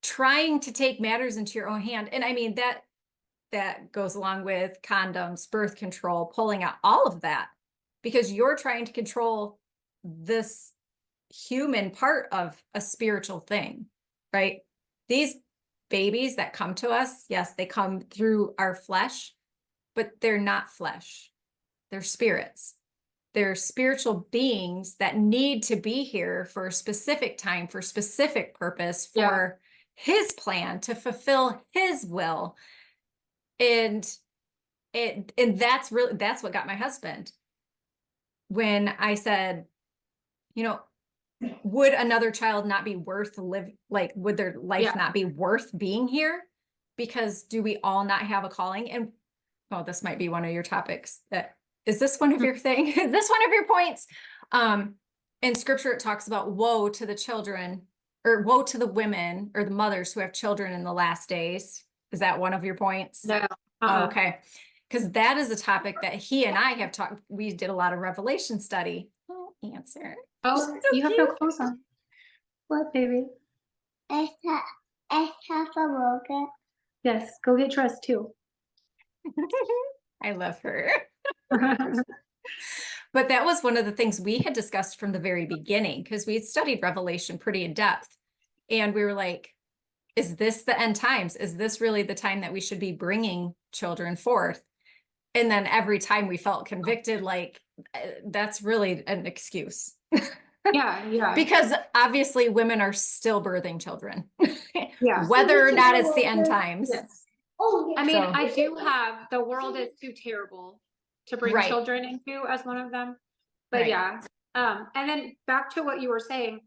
Trying to take matters into your own hand, and I mean that goes along with condoms, birth control, pulling out all of that, because you're trying to control this human part of a spiritual thing, right? These babies that come to us, yes, they come through our flesh, but they're not flesh. They're spirits. They're spiritual beings that need to be here for a specific time, for a specific purpose, for his plan to fulfill his will. And that's what got my husband. When I said, would another child not be worth would their life not be worth being here? Because do we all not have a calling? And this might be one of your topics. Is this one of your thing? Is this one of your points? In scripture, it talks about woe to the children, or woe to the women or the mothers who have children in the last days. Is that one of your points? No. Oh, okay. Because that is a topic that he and I have talked. We did a lot of Revelation study. Oh, answer. Oh, So you have cute. no clothes on. What, baby? Esta favor. Yes, go get dressed too. I love her. But that was one of the things we had discussed from the very beginning, because we had studied Revelation pretty in depth. And we were like, is this the end times? Is this really the time that we should be bringing children forth? And then every time we felt convicted, like, that's really an excuse. Yeah. Because obviously women are still birthing children. Yeah. Whether or not it's the end times. Yes. Oh, I mean, So- I do have the world is too terrible to bring Right. children into as one of them. But Right. yeah. And then back to what you were saying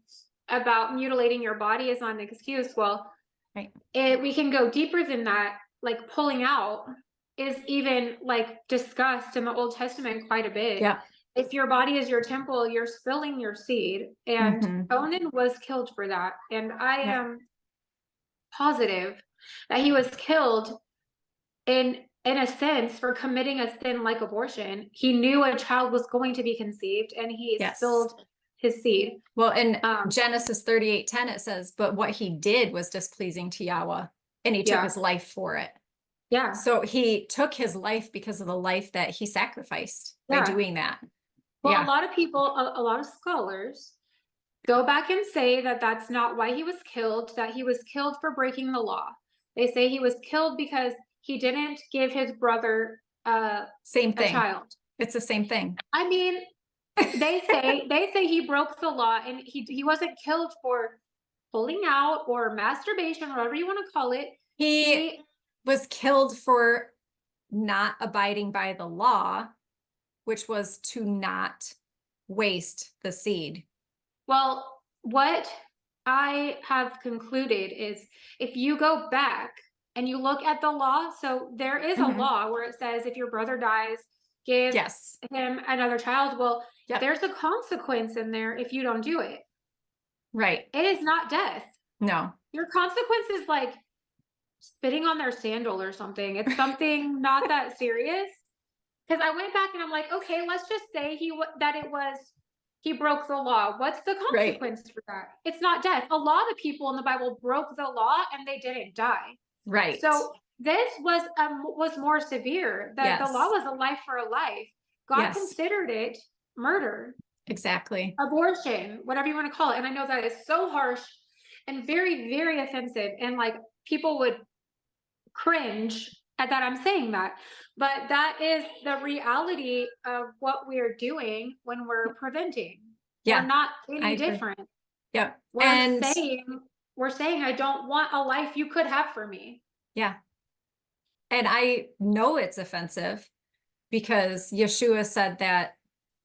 about mutilating your body is not an excuse. Well, Right. we can go deeper than that. Like pulling out is even like discussed in the Old Testament quite a bit. Yeah. If your body is your temple, you're spilling your seed. And Mhm. Onan was killed for that. And I Yeah. am positive that he was killed in a sense for committing a sin like abortion. He knew a child was going to be conceived, and he Yes. spilled his seed. Well, in Um, Genesis 38:10, it says, but what he did was displeasing to Yahweh, and he took Yeah. his life for it. Yeah. So he took his life because of the life that he sacrificed by Yeah. doing that. Well, Yeah. a lot of people, a lot of scholars go back and say that that's not why he was killed, that he was killed for breaking the law. They say he was killed because he didn't give his brother Same a thing. child. It's the same thing. I mean, they say he broke the law, and he wasn't killed for pulling out or masturbation, or whatever you want to call it. He was killed for not abiding by the law, which was to not waste the seed. Well, what I have concluded is if you go back and you look at the law, so there is a Mhm. law where it says if your brother dies, give Yes. him another child. Well, Yep. there's a consequence in there if you don't do it. Right. It is not death. No. Your consequence is like spitting on their sandal or something. It's something not that serious. Because I went back and I'm like, okay, let's just say he broke the law. What's the Right. consequence for that? It's not death. A lot of people in the Bible broke the law and they didn't die. Right. So this was more severe. That the law Yes. was a life for a life. God Yes. considered it murder, Exactly. abortion, whatever you want to call it. And I know that is so harsh and very, very offensive. And like people would cringe at that I'm saying that. But that is the reality of what we're doing when we're preventing. Yeah, We're not I any agree. different. Yeah. We're And saying we're saying I don't want a life you could have for me. yeah. And I know it's offensive because Yeshua said that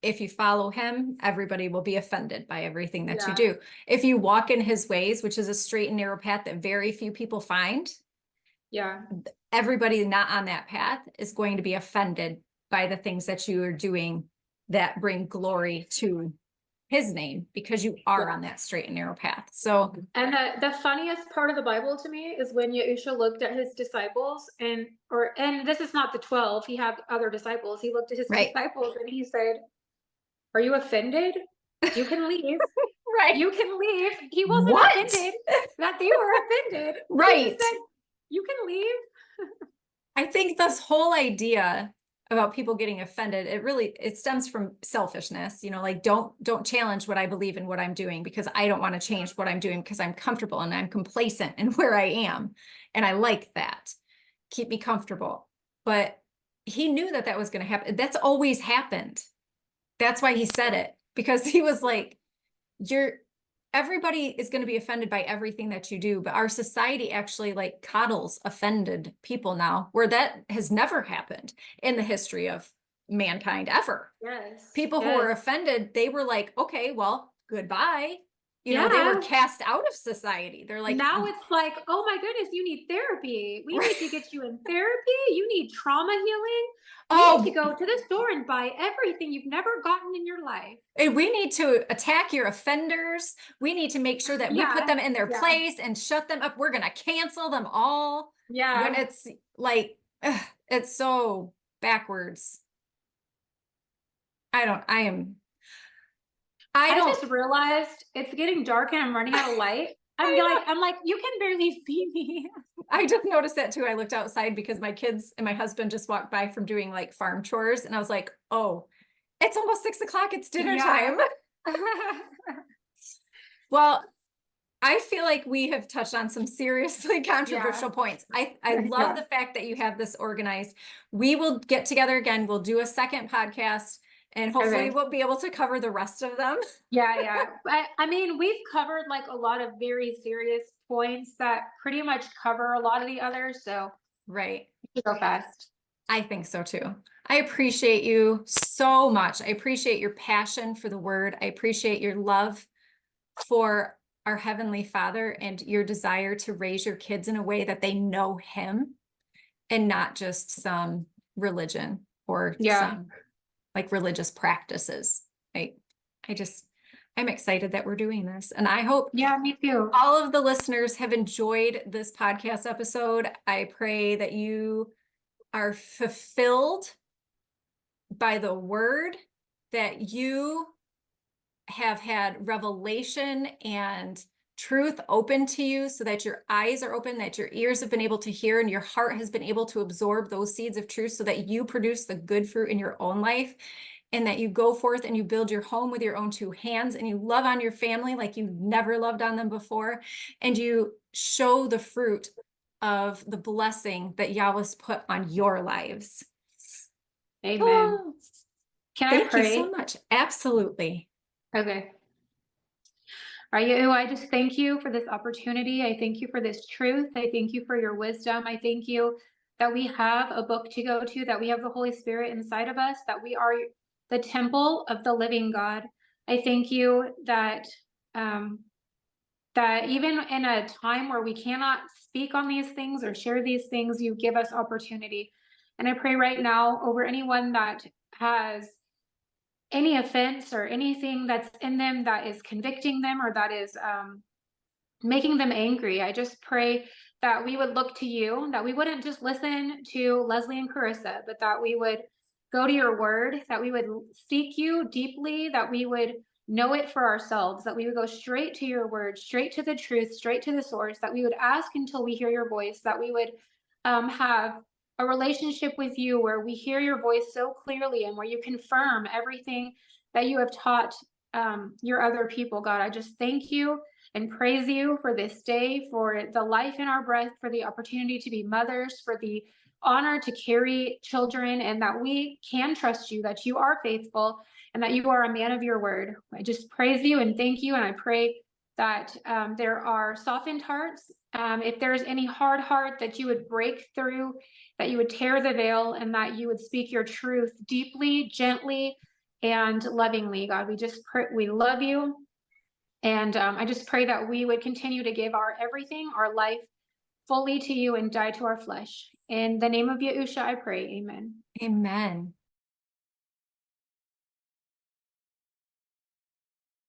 if you follow him, everybody will be offended by everything that you Yeah. do. If you walk in his ways, which is a straight and narrow path that very few people find, Yeah. everybody not on that path is going to be offended by the things that you are doing that bring glory to his name, because you are Yeah. on that straight and narrow path. So And the funniest part of the Bible to me is when Yahusha looked at his disciples and this is not the 12, he had other disciples. He looked at his right. disciples and he said, "Are you offended? You can leave. Right. You can leave." He wasn't What? offended that they were offended. He Right. just said, "You can leave." I think this whole idea about people getting offended, it stems from selfishness, like don't challenge what I believe in, what I'm doing, because I don't want to change what I'm doing because I'm comfortable and I'm complacent in where I am. And I like that. Keep me comfortable. But he knew that was going to happen. That's always happened. That's why he said it, because he was like, everybody is going to be offended by everything that you do, but our society actually like coddles offended people now, where that has never happened in the history of mankind ever. Yes. People who were offended, they were like, okay, well, goodbye. They were Yeah. cast out of society. They're like, Now it's like, oh my goodness, you need therapy. We Right. need to get you in therapy. You need trauma healing. You oh, need to go to the store and buy everything you've never gotten in your life. we need to attack your offenders. We need to make sure that we put Yeah. them in their Yeah. place and shut them up. We're going to cancel them all. Yeah. When it's like, it's so backwards. I just realized it's getting dark and I'm running out of light. I'm like, you can barely see me. I just noticed that too. I looked outside because my kids and my husband just walked by from doing like farm chores. And I was like, oh, it's almost 6 o'clock. It's dinner time. Well, I feel like we have touched on some seriously controversial points. I love the fact that you have this organized. We will get together again. We'll do a second podcast and hopefully we'll be able to cover the rest of them. Yeah. But I mean, we've covered like a lot of very serious points that pretty much cover a lot of the others. So right. We should go fast. I think so too. I appreciate you so much. I appreciate your passion for the word. I appreciate your love for our Heavenly Father and your desire to raise your kids in a way that they know him and not just some religion or some like religious practices. I'm excited that we're doing this. And I hope me too. all of the listeners have enjoyed this podcast episode. I pray that you are fulfilled by the word, that you have had revelation and truth open to you so that your eyes are open, that your ears have been able to hear, and your heart has been able to absorb those seeds of truth so that you produce the good fruit in your own life, and that you go forth and you build your home with your own two hands, and you love on your family like you never loved on them before, and you show the fruit of the blessing that Yahweh's put on your lives. Amen. Oh, Can I pray? Thank you so much. Absolutely. Okay. All right, Yahu, I just thank you for this opportunity. I thank you for this truth. I thank you for your wisdom. I thank you that we have a book to go to, that we have the Holy Spirit inside of us, that we are the temple of the living God. I thank you that that even in a time where we cannot speak on these things or share these things, you give us opportunity. And I pray right now over anyone that has any offense or anything that's in them that is convicting them or that is making them angry. I just pray that we would look to you, that we wouldn't just listen to Lesley and Karissa, but that we would go to your word, that we would seek you deeply, that we would know it for ourselves, that we would go straight to your word, straight to the truth, straight to the source, that we would ask until we hear your voice, that we would have a relationship with you where we hear your voice so clearly and where you confirm everything that you have taught your other people. God, I just thank you and praise you for this day, for the life in our breath, for the opportunity to be mothers, for the honor to carry children, and that we can trust you, that you are faithful, and that you are a man of your word. I just praise you and thank you, and I pray that there are softened hearts. If there's any hard heart, that you would break through, that you would tear the veil, and that you would speak your truth deeply, gently, and lovingly. God, we just pray, we love you. And I just pray that we would continue to give our everything, our life fully to you and die to our flesh. In the name of Yahusha, I pray. Amen. Amen.